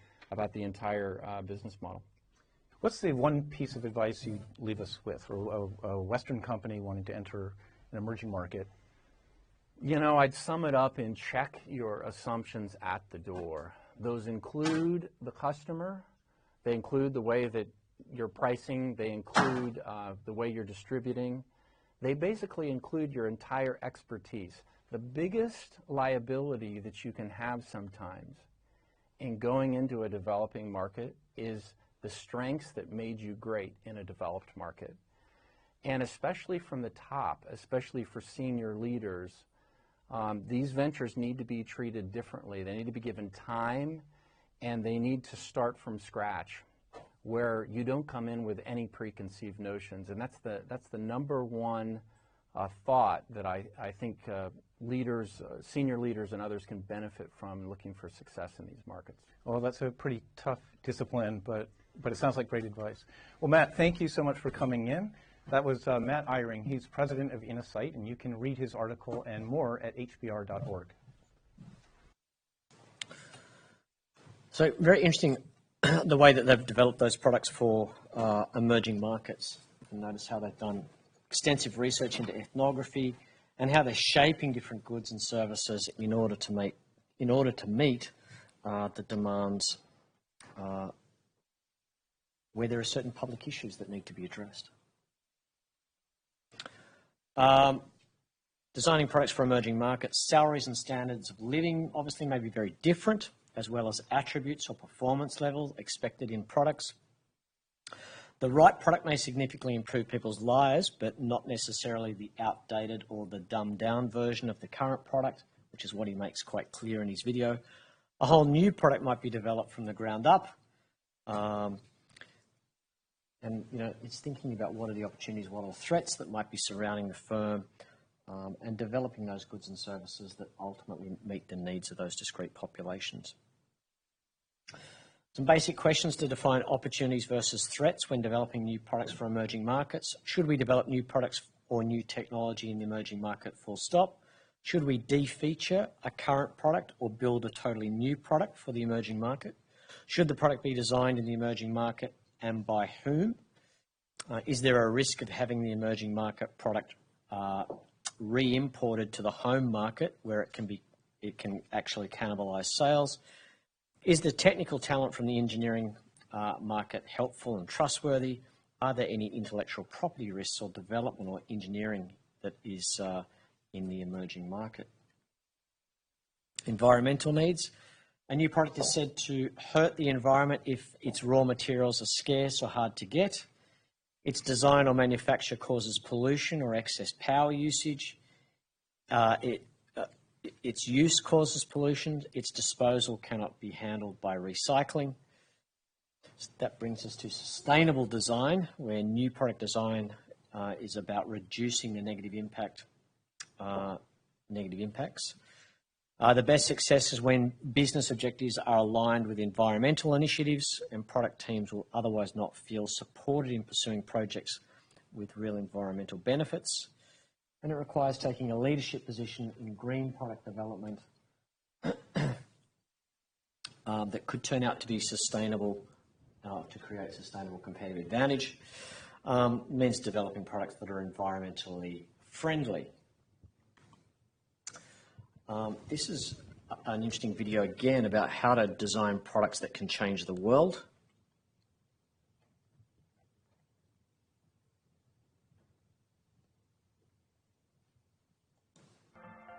entire business model. What's the one piece of advice you leave us with for a Western company wanting to enter an emerging market? I'd sum it up in check your assumptions at the door. Those include the customer, They include the way that you're pricing. They include the way you're distributing. They basically include your entire expertise. The biggest liability that you can have sometimes in going into a developing market is the strengths that made you great in a developed market. And especially from the top, especially for senior leaders, these ventures need to be treated differently. They need to be given time, and they need to start from scratch, where you don't come in with any preconceived notions. And that's the number one thought that I think leaders, senior leaders and others can benefit from looking for success in these markets. Well, that's a pretty tough discipline, but it sounds like great advice. Well, Matt, thank you so much for coming in. That was Matt Eyring. He's president of Innosight, and you can read his article and more at hbr.org. So very interesting the way that they've developed those products for emerging markets. You can notice how they've done extensive research into ethnography and how they're shaping different goods and services in order to meet the demands where there are certain public issues that need to be addressed. Designing products for emerging markets, salaries and standards of living obviously may be very different, as well as attributes or performance levels expected in products. The right product may significantly improve people's lives, but not necessarily the outdated or the dumbed-down version of the current product, which is what he makes quite clear in his video. A whole new product might be developed from the ground up. And, you know, it's thinking about what are the opportunities, what are the threats that might be surrounding the firm, and developing those goods and services that ultimately meet the needs of those discrete populations. Some basic questions to define opportunities versus threats when developing new products for emerging markets. Should we develop new products or new technology in the emerging market, full stop? Should we de-feature a current product or build a totally new product for the emerging market? Should the product be designed in the emerging market, and by whom? Is there a risk of having the emerging market product re-imported to the home market where it can actually cannibalize sales? Is the technical talent from the engineering market helpful and trustworthy? Are there any intellectual property risks or development or engineering that is in the emerging market? Environmental needs. A new product is said to hurt the environment if its raw materials are scarce or hard to get. Its design or manufacture causes pollution or excess power usage. Its use causes pollution. Its disposal cannot be handled by recycling. That brings us to sustainable design, where new product design is about reducing the negative impacts. The best success is when business objectives are aligned with environmental initiatives, and product teams will otherwise not feel supported in pursuing projects with real environmental benefits. And it requires taking a leadership position in green product development that could turn out to be sustainable, to create sustainable competitive advantage. Means developing products that are environmentally friendly. This is an interesting video again about how to design products that can change the world.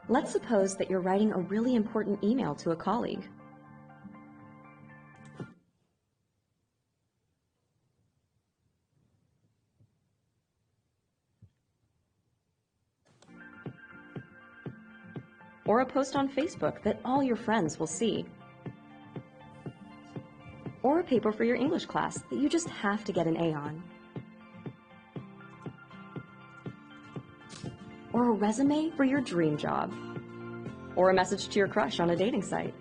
Let's suppose that you're writing a really important email to a colleague. Or a post on Facebook that all your friends will see. Or a paper for your English class that you just have to get an A on. Or a resume for your dream job. Or a message to your crush on a dating site.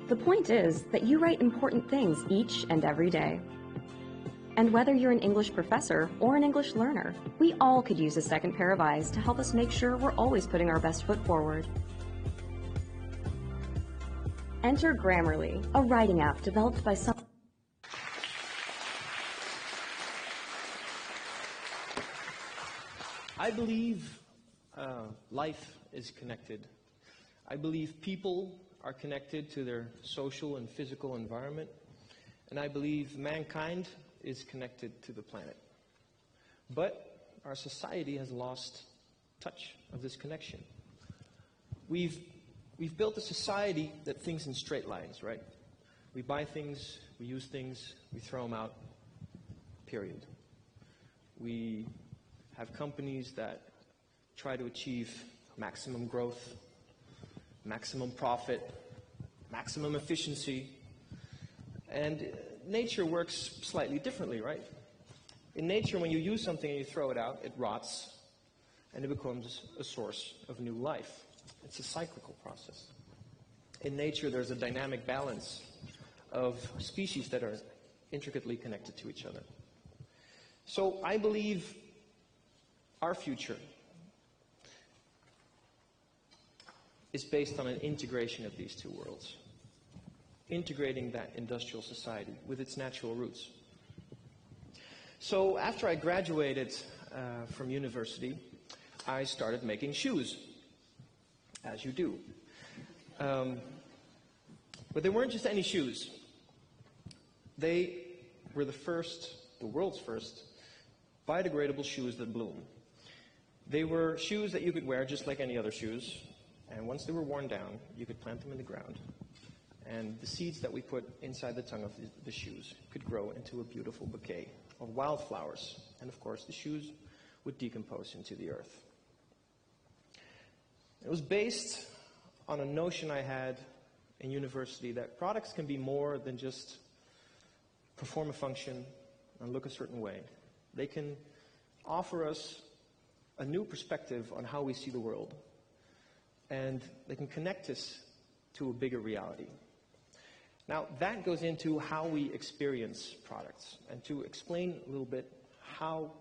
The point is that you write important things each and every day. And whether you're an English professor or an English learner, we all could use a second pair of eyes to help us make sure we're always putting our best foot forward. Enter Grammarly, a writing app developed by some... I believe life is connected. I believe people are connected to their social and physical environment, and I believe mankind is connected to the planet. But our society has lost touch of this connection. We've built a society that thinks in straight lines, right? We buy things, we use things, we throw them out, period. We have companies that try to achieve maximum growth, maximum profit, maximum efficiency, and nature works slightly differently, right? In nature, when you use something and you throw it out, it rots, and it becomes a source of new life. It's a cyclical process. In nature, there's a dynamic balance of species that are intricately connected to each other. So I believe our future is based on an integration of these two worlds, integrating that industrial society with its natural roots. So after I graduated from university, I started making shoes, as you do. But they weren't just any shoes. They were the world's first, biodegradable shoes that bloom. They were shoes that you could wear just like any other shoes, and once they were worn down, you could plant them in the ground. And the seeds that we put inside the tongue of the shoes could grow into a beautiful bouquet of wildflowers. And of course, the shoes would decompose into the earth. It was based on a notion I had in university that products can be more than just perform a function and look a certain way. They can offer us a new perspective on how we see the world, and they can connect us to a bigger reality. Now, that goes into how we experience products. And to explain a little bit how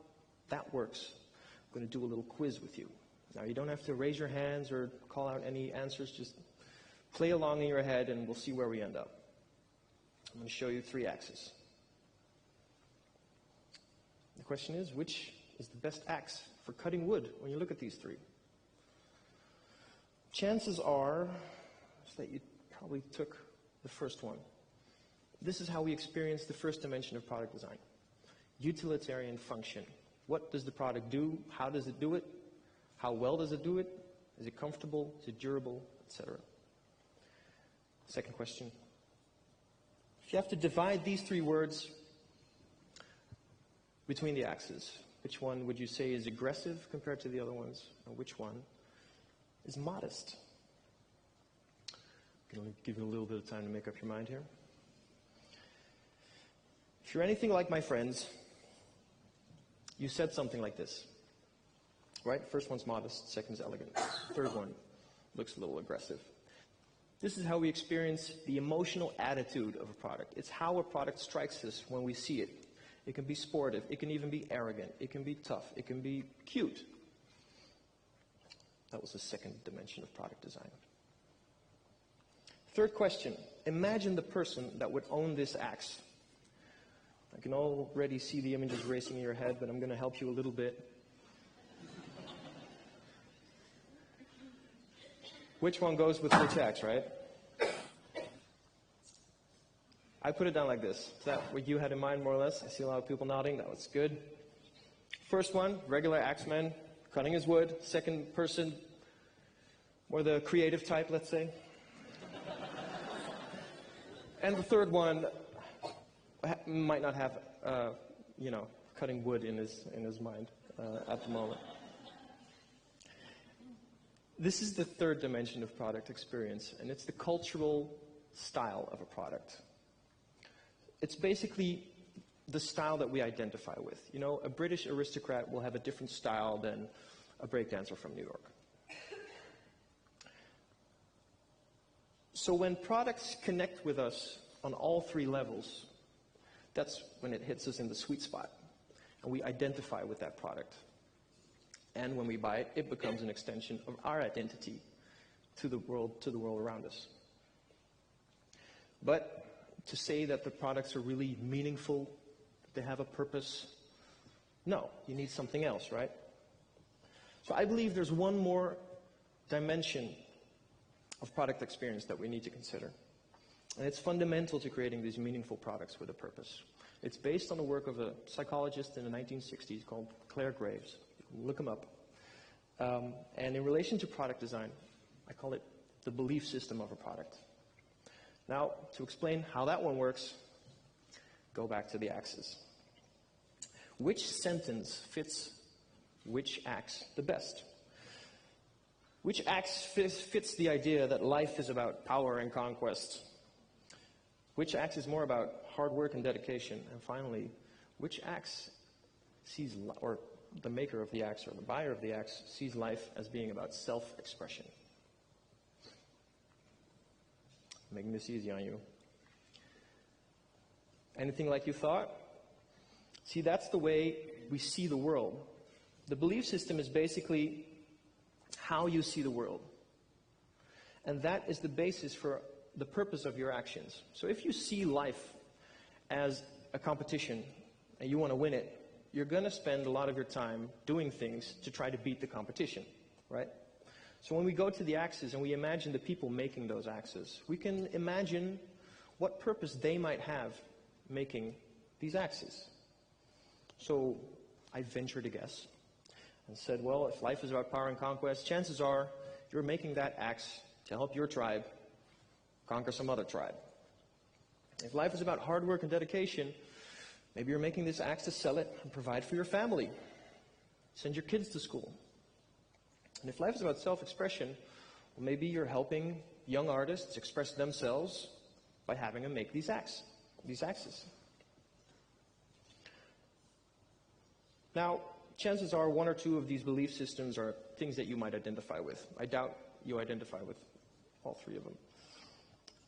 that works, I'm going to do a little quiz with you. Now, you don't have to raise your hands or call out any answers. Just play along in your head, and we'll see where we end up. I'm going to show you 3 axes. The question is, which is the best axe for cutting wood when you look at these 3? Chances are that you probably took the first one. This is how we experience the first dimension of product design. Utilitarian function. What does the product do? How does it do it? How well does it do it? Is it comfortable? Is it durable? Etc. Second question. If you have to divide these 3 words between the axes, which one would you say is aggressive compared to the other ones? And which one is modest? I'm going to give you a little bit of time to make up your mind here. If you're anything like my friends, you said something like this, right? First one's modest, second's elegant, third one looks a little aggressive. This is how we experience the emotional attitude of a product. It's how a product strikes us when we see it. It can be sportive, it can even be arrogant, it can be tough, it can be cute. That was the second dimension of product design. Third question, imagine the person that would own this axe. I can already see the images racing in your head, but I'm going to help you a little bit. Which one goes with which axe, right? I put it down like this. Is that what you had in mind, more or less? I see a lot of people nodding. That was good. First one, regular axeman, cutting his wood. Second person, more the creative type, let's say. And the third one might not have, cutting wood in his mind at the moment. This is the third dimension of product experience, and it's the cultural style of a product. It's basically the style that we identify with. You know, a British aristocrat will have a different style than a breakdancer from New York. So when products connect with us on all 3 levels, that's when it hits us in the sweet spot, and we identify with that product. And when we buy it, it becomes an extension of our identity to the world around us. But to say that the products are really meaningful, that they have a purpose, no, you need something else, right? So I believe there's one more dimension of product experience that we need to consider. And it's fundamental to creating these meaningful products with a purpose. It's based on the work of a psychologist in the 1960s called Claire Graves. Look him up. And in relation to product design, I call it the belief system of a product. Now, to explain how that one works, go back to the axes. Which sentence fits which axe the best? Which axe fits the idea that life is about power and conquest? Which axe is more about hard work and dedication? And finally, which axe sees, or the maker of the axe or the buyer of the axe sees life as being about self-expression? Making this easy on you. Anything like you thought? See, that's the way we see the world. The belief system is basically how you see the world. And that is the basis for the purpose of your actions. So if you see life as a competition and you want to win it, you're going to spend a lot of your time doing things to try to beat the competition, right? So when we go to the axes and we imagine the people making those axes, we can imagine what purpose they might have making these axes. So I ventured a guess and said, well, if life is about power and conquest, chances are you're making that axe to help your tribe conquer some other tribe. If life is about hard work and dedication, maybe you're making this axe to sell it and provide for your family, send your kids to school. And if life is about self-expression, well, maybe you're helping young artists express themselves by having them make these axes. Now, chances are one or two of these belief systems are things that you might identify with. I doubt you identify with all three of them.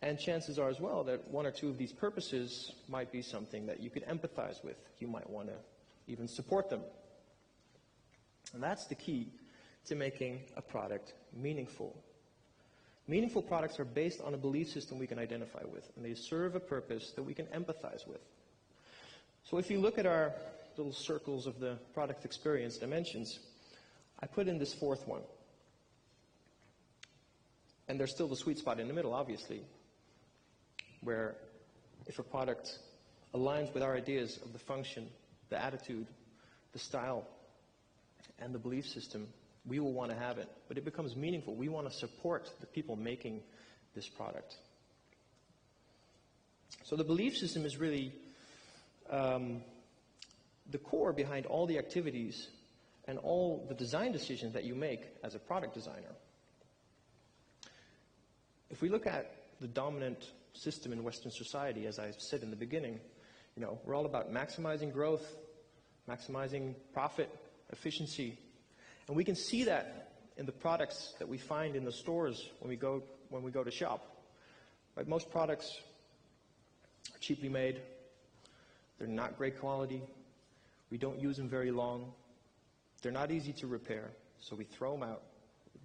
And chances are as well that one or two of these purposes might be something that you could empathize with. You might want to even support them. And that's the key to making a product meaningful. Meaningful products are based on a belief system we can identify with, and they serve a purpose that we can empathize with. So if you look at our little circles of the product experience dimensions, I put in this fourth one. And there's still the sweet spot in the middle, obviously, where if a product aligns with our ideas of the function, the attitude, the style, and the belief system, we will want to have it. But it becomes meaningful. We want to support the people making this product. So the belief system is really the core behind all the activities and all the design decisions that you make as a product designer. If we look at the dominant system in Western society, as I said in the beginning, we're all about maximizing growth, maximizing profit, efficiency. And we can see that in the products that we find in the stores when we go to shop. Right? Most products are cheaply made. They're not great quality. We don't use them very long. They're not easy to repair, so we throw them out,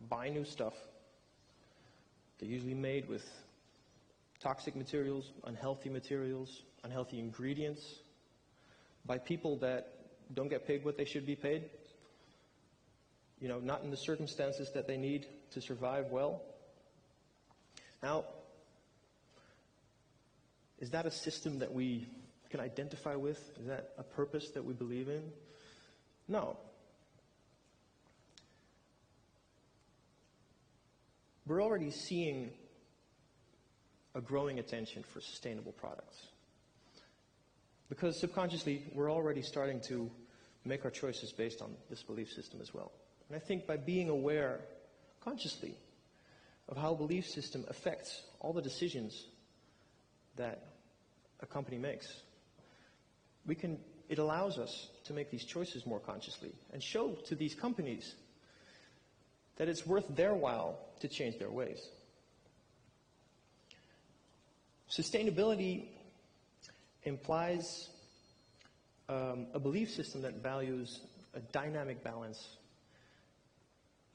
buy new stuff. They're usually made with toxic materials, unhealthy ingredients, by people that don't get paid what they should be paid, not in the circumstances that they need to survive well. Now, is that a system that we can identify with? Is that a purpose that we believe in? No. We're already seeing a growing attention for sustainable products. Because subconsciously, we're already starting to make our choices based on this belief system as well. And I think by being aware consciously of how a belief system affects all the decisions that a company makes, it allows us to make these choices more consciously and show to these companies that it's worth their while to change their ways. Sustainability implies a belief system that values a dynamic balance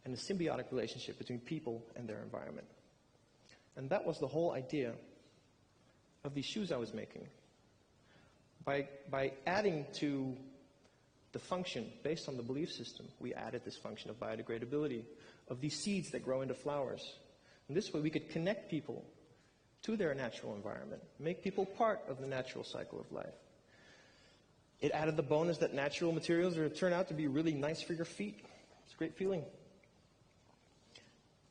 and a symbiotic relationship between people and their environment. And that was the whole idea of these shoes I was making. By adding to the function based on the belief system, we added this function of biodegradability, of these seeds that grow into flowers, And this way we could connect people to their natural environment, make people part of the natural cycle of life. It added the bonus that natural materials turn out to be really nice for your feet. It's a great feeling.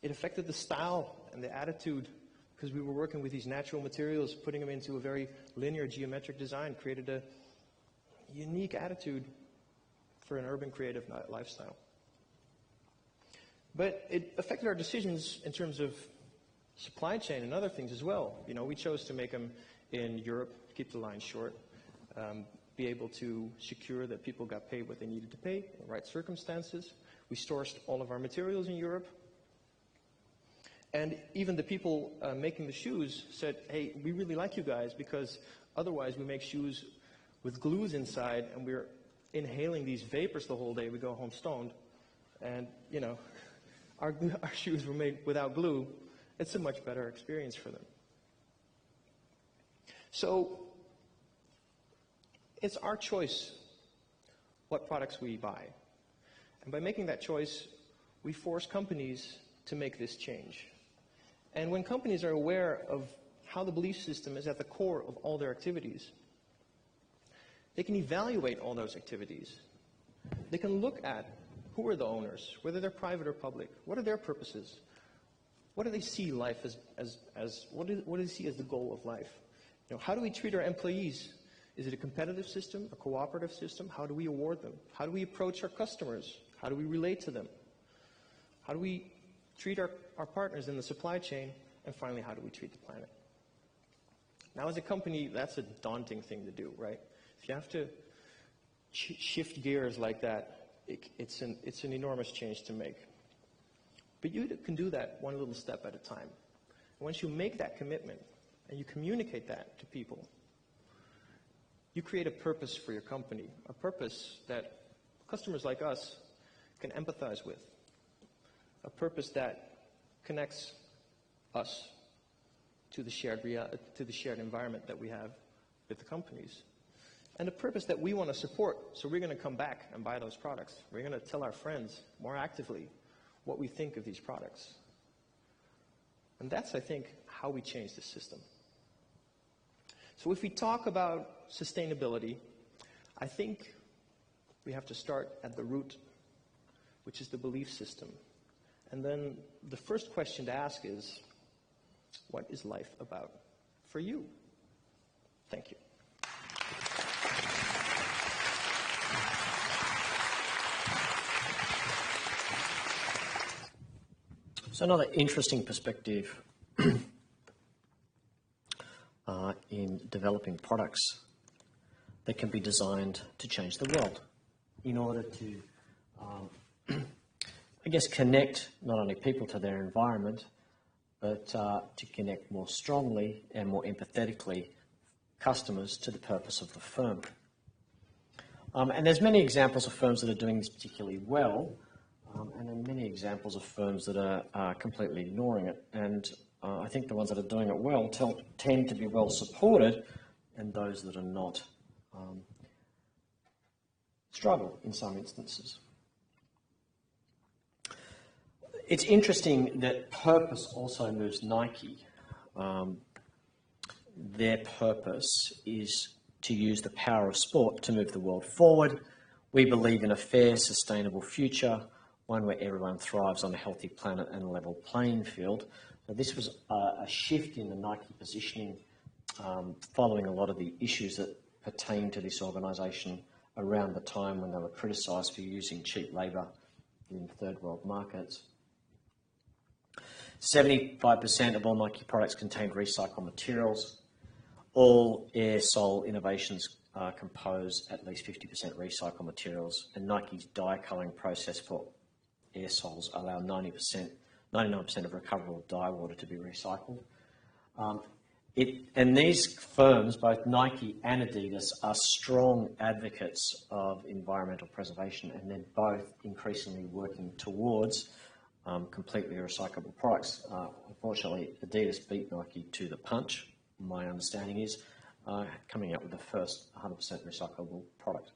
It affected the style and the attitude because we were working with these natural materials, putting them into a very linear geometric design, created a unique attitude for an urban creative lifestyle. But it affected our decisions in terms of supply chain and other things as well. You know, we chose to make them in Europe, keep the line short, be able to secure that people got paid what they needed to pay in the right circumstances. We sourced all of our materials in Europe. And even the people making the shoes said, hey, we really like you guys because otherwise we make shoes with glues inside and we're inhaling these vapors the whole day. We go home stoned. And, you know, our shoes were made without glue. It's a much better experience for them. So it's our choice what products we buy. And by making that choice, we force companies to make this change. And when companies are aware of how the belief system is at the core of all their activities, they can evaluate all those activities. They can look at who are the owners, whether they're private or public, what are their purposes, what do they see life what do they see as the goal of life? You know, how do we treat our employees? Is it a competitive system, a cooperative system? How do we award them? How do we approach our customers? How do we relate to them? How do we treat our partners in the supply chain? And finally, how do we treat the planet? Now, as a company, that's a daunting thing to do, right? If you have to shift gears like that, it's an enormous change to make. But you can do that one little step at a time. Once you make that commitment and you communicate that to people, you create a purpose for your company, a purpose that customers like us can empathize with, a purpose that connects us to the shared environment that we have with the companies, and a purpose that we want to support. So we're going to come back and buy those products. We're going to tell our friends more actively what we think of these products. And that's, I think, how we change the system. So if we talk about sustainability, I think we have to start at the root, which is the belief system. And then the first question to ask is, what is life about for you? Thank you. So another interesting perspective in developing products that can be designed to change the world in order to, I guess, connect not only people to their environment, but to connect more strongly and more empathetically customers to the purpose of the firm. And there's many examples of firms that are doing this particularly well, and then many examples of firms that are completely ignoring it. And I think the ones that are doing it well tend to be well supported, and those that are not struggle in some instances. It's interesting that purpose also moves Nike. Their purpose is to use the power of sport to move the world forward. We believe in a fair, sustainable future, one where everyone thrives on a healthy planet and a level playing field. So this was a shift in the Nike positioning following a lot of the issues that pertain to this organisation around the time when they were criticised for using cheap labour in third world markets. 75% of all Nike products contain recycled materials. All air sole innovations compose at least 50% recycled materials, and Nike's dye colouring process for air soles allow 99% of recoverable dye water to be recycled. And these firms, both Nike and Adidas, are strong advocates of environmental preservation, and they're both increasingly working towards completely recyclable products. Unfortunately, Adidas beat Nike to the punch, my understanding is, coming out with the first 100% recyclable product.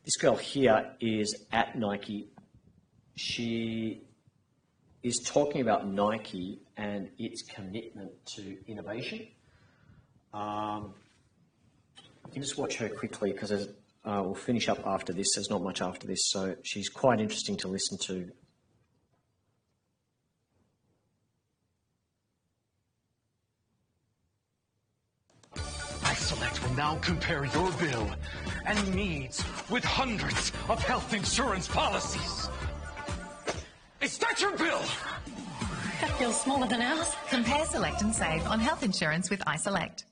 This girl here is at Nike. She is talking about Nike and its commitment to innovation. You can just watch her quickly because we'll finish up after this. There's not much after this, so she's quite interesting to listen to. iSelect will now compare your bill and needs with hundreds of health insurance policies. Is that your bill? That feels smaller than ours. Compare, select and save on health insurance with iSelect.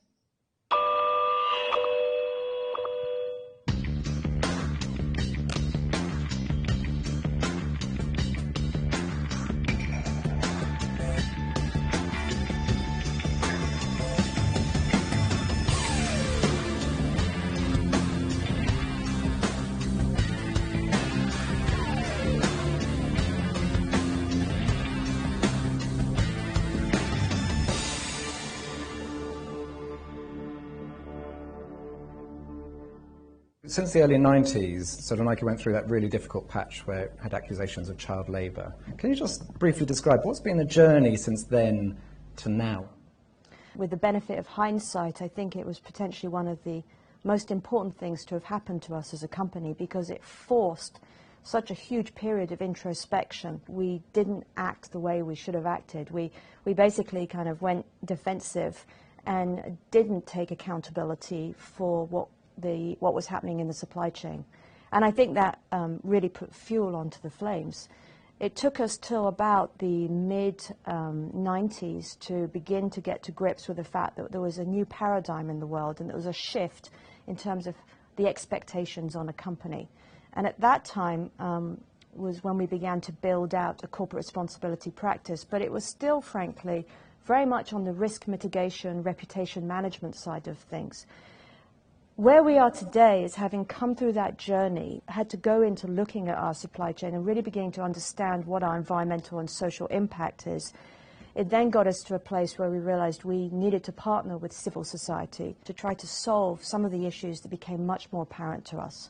Since the early 90s, sort of Nike went through that really difficult patch where it had accusations of child labour. Can you just briefly describe what's been the journey since then to now? With the benefit of hindsight, I think it was potentially one of the most important things to have happened to us as a company because it forced such a huge period of introspection. We didn't act the way we should have acted. We basically kind of went defensive and didn't take accountability for what was happening in the supply chain. And I think that really put fuel onto the flames. It took us till about the mid-90s to begin to get to grips with the fact that there was a new paradigm in the world and there was a shift in terms of the expectations on a company. And at that time was when we began to build out a corporate responsibility practice, but it was still, frankly, very much on the risk mitigation, reputation management side of things. Where we are today is having come through that journey, had to go into looking at our supply chain and really beginning to understand what our environmental and social impact is. It then got us to a place where we realized we needed to partner with civil society to try to solve some of the issues that became much more apparent to us.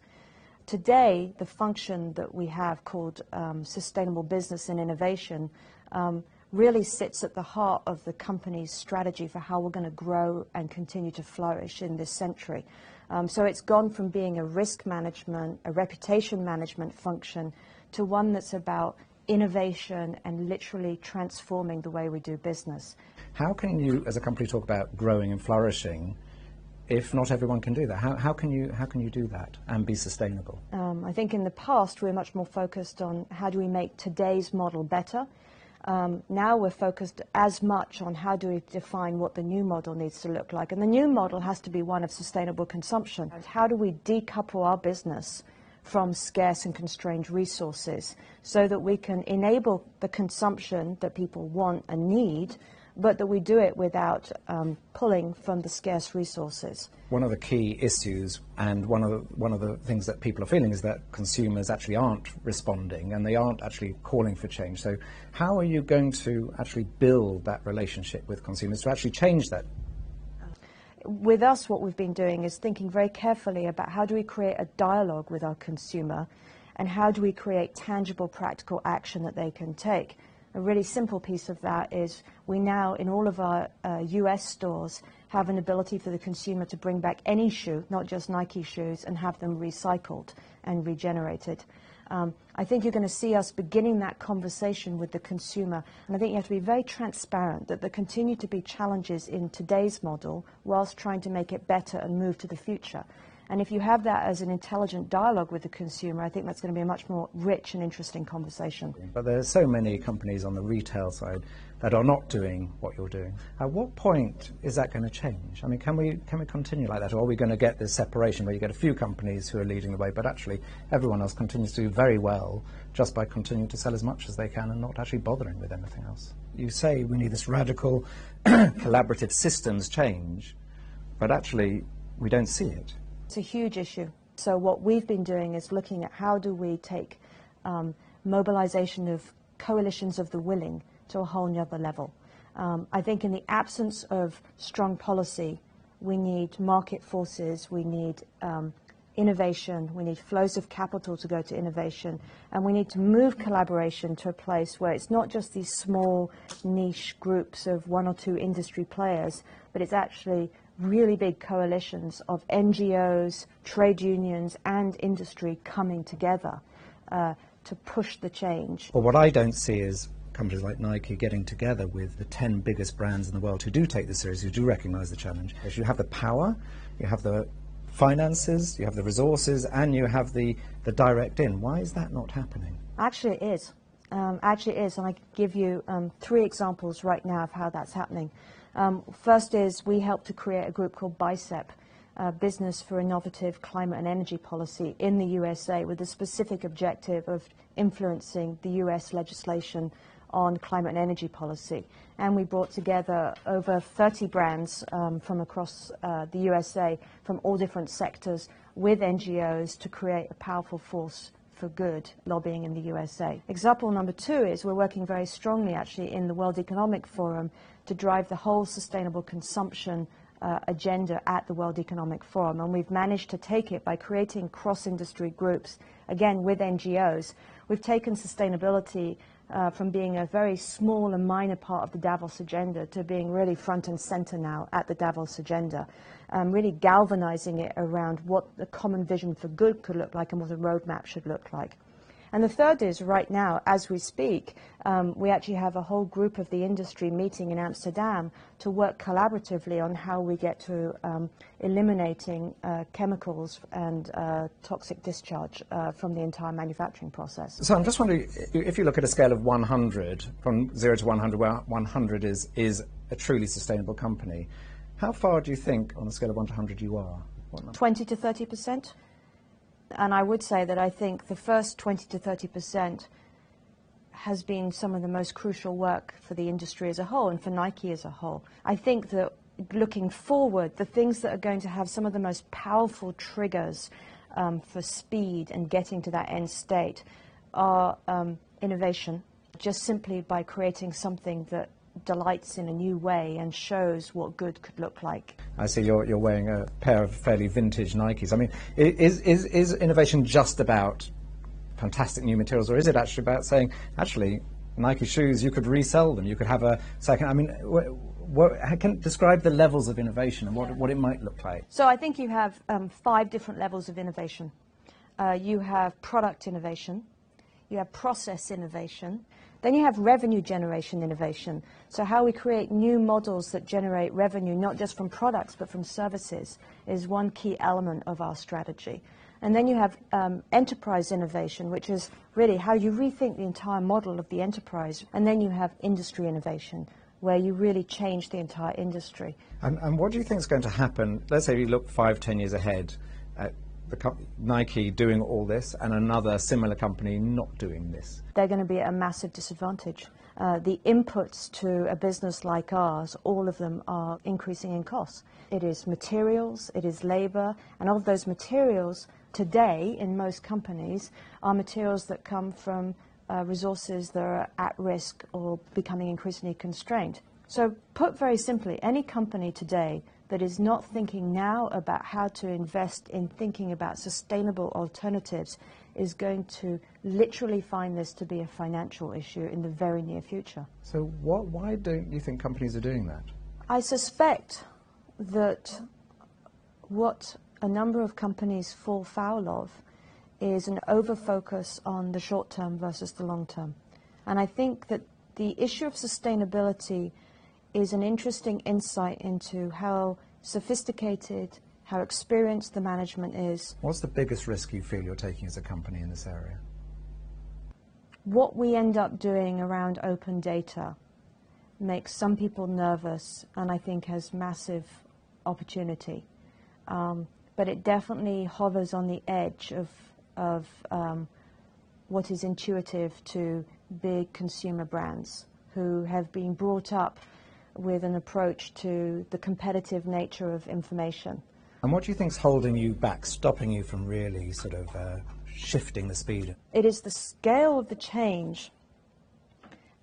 Today, the function that we have called Sustainable Business and Innovation really sits at the heart of the company's strategy for how we're going to grow and continue to flourish in this century. So it's gone from being a risk management, a reputation management function to one that's about innovation and literally transforming the way we do business. How can you, as a company, talk about growing and flourishing if not everyone can do that? How can you do that and be sustainable? I think in the past we're much more focused on how do we make today's model better. Now we're focused as much on how do we define what the new model needs to look like. And the new model has to be one of sustainable consumption. And how do we decouple our business from scarce and constrained resources so that we can enable the consumption that people want and need, but that we do it without pulling from the scarce resources. One of the key issues and one of the things that people are feeling is that consumers actually aren't responding and they aren't actually calling for change. So how are you going to actually build that relationship with consumers to actually change that? With us, what we've been doing is thinking very carefully about how do we create a dialogue with our consumer and how do we create tangible, practical action that they can take. A really simple piece of that is we now, in all of our US stores, have an ability for the consumer to bring back any shoe, not just Nike shoes, and have them recycled and regenerated. I think you're going to see us beginning that conversation with the consumer, and I think you have to be very transparent that there continue to be challenges in today's model whilst trying to make it better and move to the future. And if you have that as an intelligent dialogue with the consumer, I think that's going to be a much more rich and interesting conversation. But there are so many companies on the retail side that are not doing what you're doing. At what point is that going to change? I mean, can we continue like that, or are we going to get this separation where you get a few companies who are leading the way, but actually everyone else continues to do very well just by continuing to sell as much as they can and not actually bothering with anything else? You say we need this radical collaborative systems change, but actually we don't see it. It's a huge issue. So what we've been doing is looking at how do we take mobilization of coalitions of the willing to a whole nother level. I think in the absence of strong policy, we need market forces, we need innovation, we need flows of capital to go to innovation, and we need to move collaboration to a place where it's not just these small niche groups of one or two industry players, but it's actually really big coalitions of NGOs, trade unions, and industry coming together to push the change. Well, what I don't see is companies like Nike getting together with the 10 biggest brands in the world who do take this seriously, who do recognize the challenge. Because you have the power, you have the finances, you have the resources, and you have the direct in. Why is that not happening? Actually, it is. Actually, it is, and I can give you 3 examples right now of how that's happening. First is we helped to create a group called BICEP, Business for Innovative Climate and Energy Policy, in the USA, with the specific objective of influencing the US legislation on climate and energy policy. And we brought together over 30 brands from across the USA, from all different sectors, with NGOs to create a powerful force for good lobbying in the USA. Example number 2 is we're working very strongly actually in the World Economic Forum to drive the whole sustainable consumption agenda at the World Economic Forum, and we've managed to take it by creating cross-industry groups, again with NGOs. We've taken sustainability from being a very small and minor part of the Davos agenda to being really front and center now at the Davos agenda, really galvanizing it around what the common vision for good could look like and what a roadmap should look like. And the third is, right now, as we speak, we actually have a whole group of the industry meeting in Amsterdam to work collaboratively on how we get to eliminating chemicals and toxic discharge from the entire manufacturing process. So I'm just wondering, if you look at a scale of 100, from 0 to 100, where 100 is a truly sustainable company, how far do you think, on a scale of 1 to 100, you are? 20 to 30%. And I would say that I think the first 20 to 30% has been some of the most crucial work for the industry as a whole and for Nike as a whole. I think that looking forward, the things that are going to have some of the most powerful triggers for speed and getting to that end state are innovation, just simply by creating something that delights in a new way and shows what good could look like. I see you're wearing a pair of fairly vintage Nikes. I mean, is innovation just about fantastic new materials, or is it actually about saying, actually, Nike shoes, you could resell them, you could have a second, I mean, can describe the levels of innovation and what it might look like? So I think you have 5 different levels of innovation. You have product innovation, you have process innovation, then you have revenue generation innovation. So how we create new models that generate revenue, not just from products, but from services, is one key element of our strategy. And then you have enterprise innovation, which is really how you rethink the entire model of the enterprise. And then you have industry innovation, where you really change the entire industry. And what do you think is going to happen? Let's say you look 5, 10 years ahead at Nike doing all this and another similar company not doing this. They're going to be at a massive disadvantage. The inputs to a business like ours, all of them are increasing in costs. It is materials, it is labor, and of those materials today in most companies are materials that come from resources that are at risk or becoming increasingly constrained. So put very simply, any company today that is not thinking now about how to invest in thinking about sustainable alternatives is going to literally find this to be a financial issue in the very near future. So why don't you think companies are doing that? I suspect that what a number of companies fall foul of is an over-focus on the short term versus the long term. And I think that the issue of sustainability is an interesting insight into how sophisticated, how experienced the management is. What's the biggest risk you feel you're taking as a company in this area? What we end up doing around open data makes some people nervous and I think has massive opportunity. But it definitely hovers on the edge of what is intuitive to big consumer brands who have been brought up with an approach to the competitive nature of information. And what do you think is holding you back, stopping you from really sort of shifting the speed? It is the scale of the change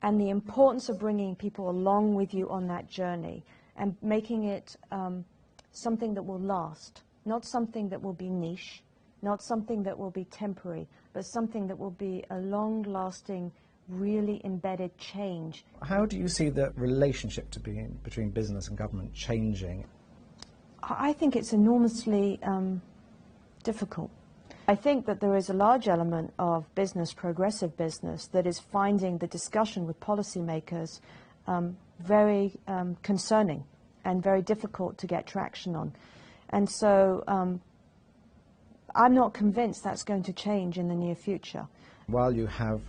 and the importance of bringing people along with you on that journey and making it something that will last, not something that will be niche, not something that will be temporary, but something that will be a long-lasting, really embedded change. How do you see the relationship between business and government changing? I think it's enormously difficult. I think that there is a large element of business, progressive business, that is finding the discussion with policymakers very concerning and very difficult to get traction on. And so I'm not convinced that's going to change in the near future. While you have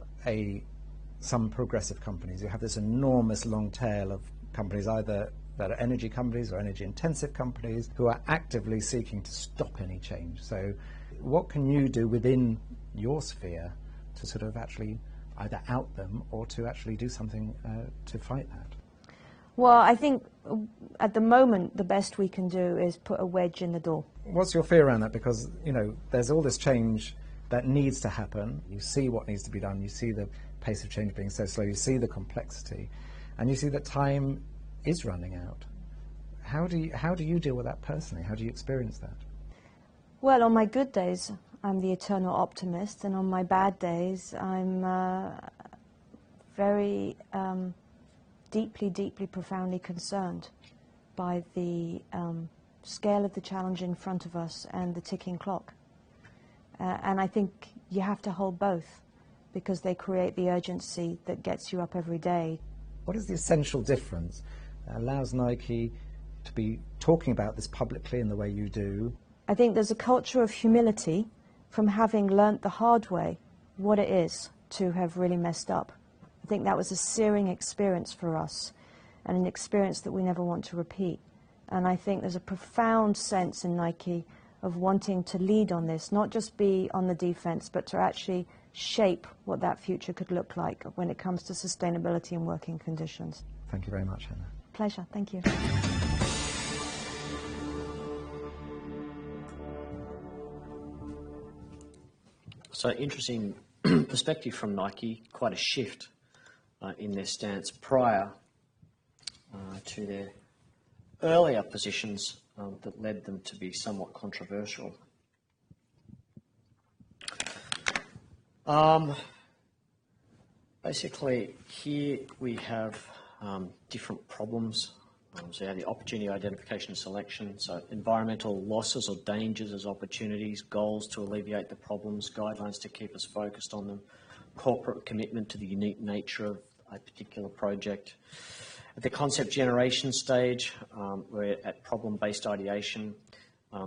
some progressive companies, you have this enormous long tail of companies, either that are energy companies or energy intensive companies, who are actively seeking to stop any change. So what can you do within your sphere to sort of actually either out them or to actually do something to fight that? Well, I think at the moment the best we can do is put a wedge in the door. What's your fear around that? Because, you know, there's all this change that needs to happen. You see what needs to be done. You see the pace of change being so slow. You see the complexity. And you see that time is running out. How do you deal with that personally? How do you experience that? Well, on my good days, I'm the eternal optimist, and on my bad days, I'm very deeply, profoundly concerned by the scale of the challenge in front of us and the ticking clock. And I think you have to hold both, because they create the urgency that gets you up every day. What is the essential difference that allows Nike to be talking about this publicly in the way you do? I think there's a culture of humility from having learnt the hard way what it is to have really messed up. I think that was a searing experience for us, and an experience that we never want to repeat. And I think there's a profound sense in Nike of wanting to lead on this, not just be on the defense, but to actually shape what that future could look like when it comes to sustainability and working conditions. Thank you very much, Hannah. Pleasure. Thank you. So interesting perspective from Nike, quite a shift in their stance prior to their earlier positions that led them to be somewhat controversial. Basically, here we have different problems. So you have the opportunity identification and selection, so environmental losses or dangers as opportunities, goals to alleviate the problems, guidelines to keep us focused on them, corporate commitment to the unique nature of a particular project. At the concept generation stage, we're at problem-based ideation.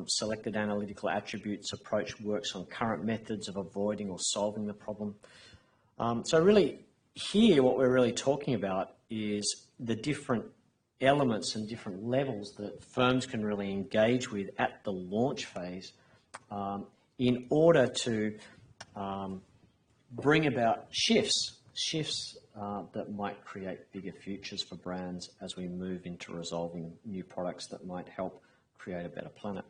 Selected analytical attributes approach works on current methods of avoiding or solving the problem. So really, here what we're really talking about is the different elements and different levels that firms can really engage with at the launch phase in order to bring about shifts that might create bigger futures for brands as we move into resolving new products that might help create a better planet.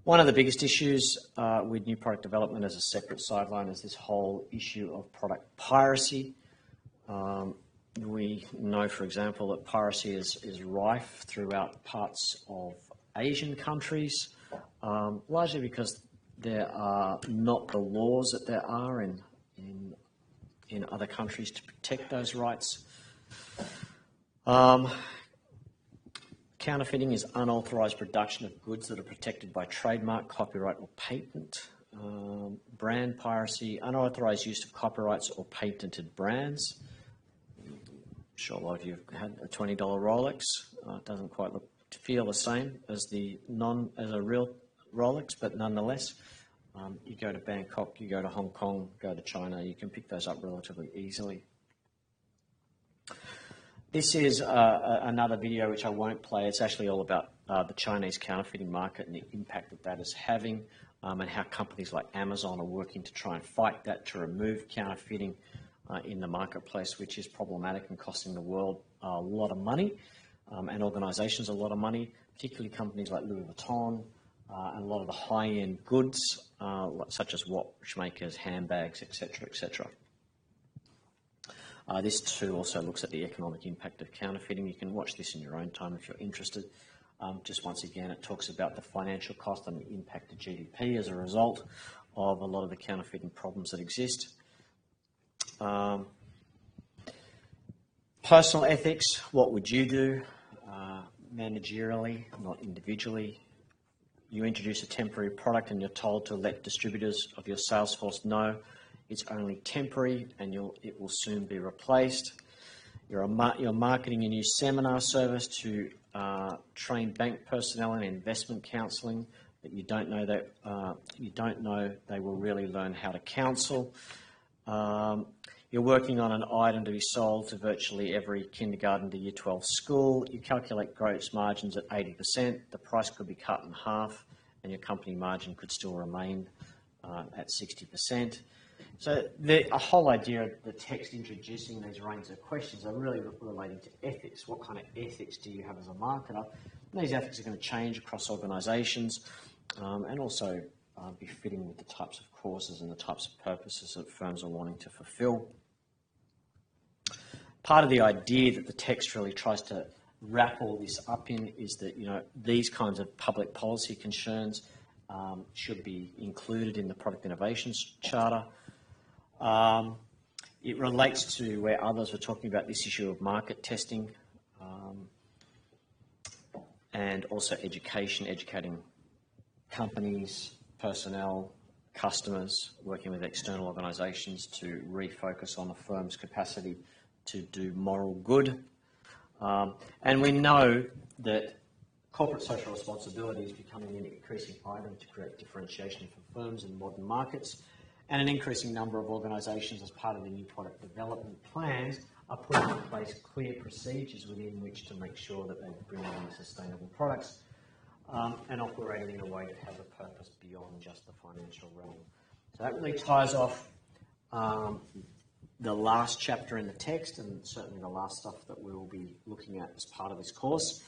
One of the biggest issues with new product development as a separate sideline is this whole issue of product piracy. We know, for example, that piracy is rife throughout parts of Asian countries, largely because there are not the laws that there are in other countries to protect those rights. Counterfeiting is unauthorised production of goods that are protected by trademark, copyright or patent. Brand piracy, unauthorised use of copyrights or patented brands. I'm sure a lot of you have had a $20 Rolex. It doesn't quite feel the same as as a real Rolex, but nonetheless, you go to Bangkok, you go to Hong Kong, go to China, you can pick those up relatively easily. This is another video which I won't play. It's actually all about the Chinese counterfeiting market and the impact that is having, and how companies like Amazon are working to try and fight that, to remove counterfeiting in the marketplace, which is problematic and costing the world a lot of money and organisations a lot of money, particularly companies like Louis Vuitton and a lot of the high-end goods, such as watchmakers, handbags, etc., etc. This too also looks at the economic impact of counterfeiting. You can watch this in your own time if you're interested. Just once again, it talks about the financial cost and the impact to GDP as a result of a lot of the counterfeiting problems that exist. Personal ethics, what would you do managerially, not individually? You introduce a temporary product and you're told to let distributors of your sales force know it's only temporary and it will soon be replaced. You're marketing a new seminar service to train bank personnel in investment counselling, but you don't know they will really learn how to counsel. You're working on an item to be sold to virtually every kindergarten to year 12 school. You calculate gross margins at 80%. The price could be cut in half, and your company margin could still remain at 60%. So a whole idea of the text introducing these range of questions are really relating to ethics. What kind of ethics do you have as a marketer? And these ethics are going to change across organisations and also be fitting with the types of causes and the types of purposes that firms are wanting to fulfil. Part of the idea that the text really tries to wrap all this up in is that, you know, these kinds of public policy concerns should be included in the Product Innovations Charter. It relates to where others were talking about this issue of market testing and also educating companies, personnel, customers, working with external organisations to refocus on a firm's capacity to do moral good. And we know that corporate social responsibility is becoming an increasing item to create differentiation for firms in modern markets, and an increasing number of organisations, as part of the new product development plans, are putting in place clear procedures within which to make sure that they bring in sustainable products and operating in a way that has a purpose beyond just the financial realm. So that really ties off the last chapter in the text, and certainly the last stuff that we will be looking at as part of this course.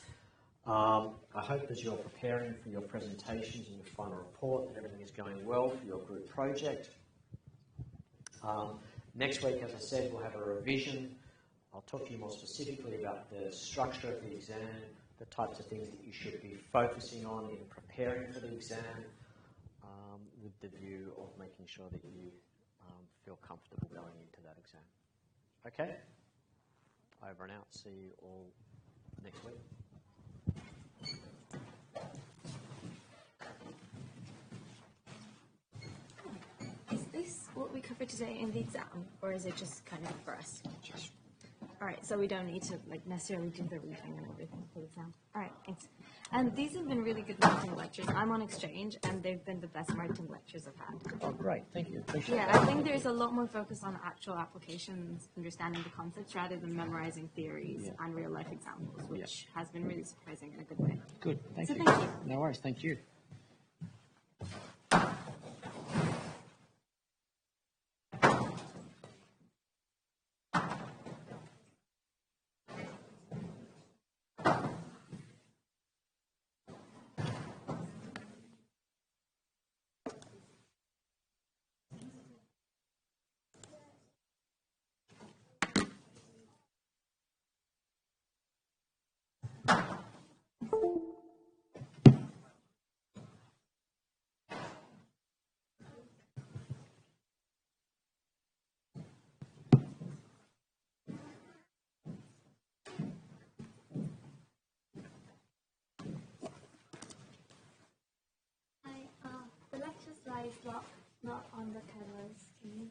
I hope as you're preparing for your presentations and your final report that everything is going well for your group project. Next week, as I said, we'll have a revision. I'll talk to you more specifically about the structure of the exam, the types of things that you should be focusing on in preparing for the exam, with the view of making sure that you feel comfortable going into that exam. Okay? Over and out. See you all next week. Is this what we covered today in the exam, or is it just kind of for us? Just. All right, so we don't need to necessarily do the briefing and everything for the exam. All right, thanks. These have been really good marketing lectures. I'm on exchange, and they've been the best marketing lectures I've had. Oh, great. Thank you. Appreciate that. I think there's a lot more focus on actual applications, understanding the concepts, rather than memorizing theories and real-life examples, which has been really surprising in a good way. Good. Thank you. Thank you. No worries. Thank you. The lecture slides not on the cameras. Can you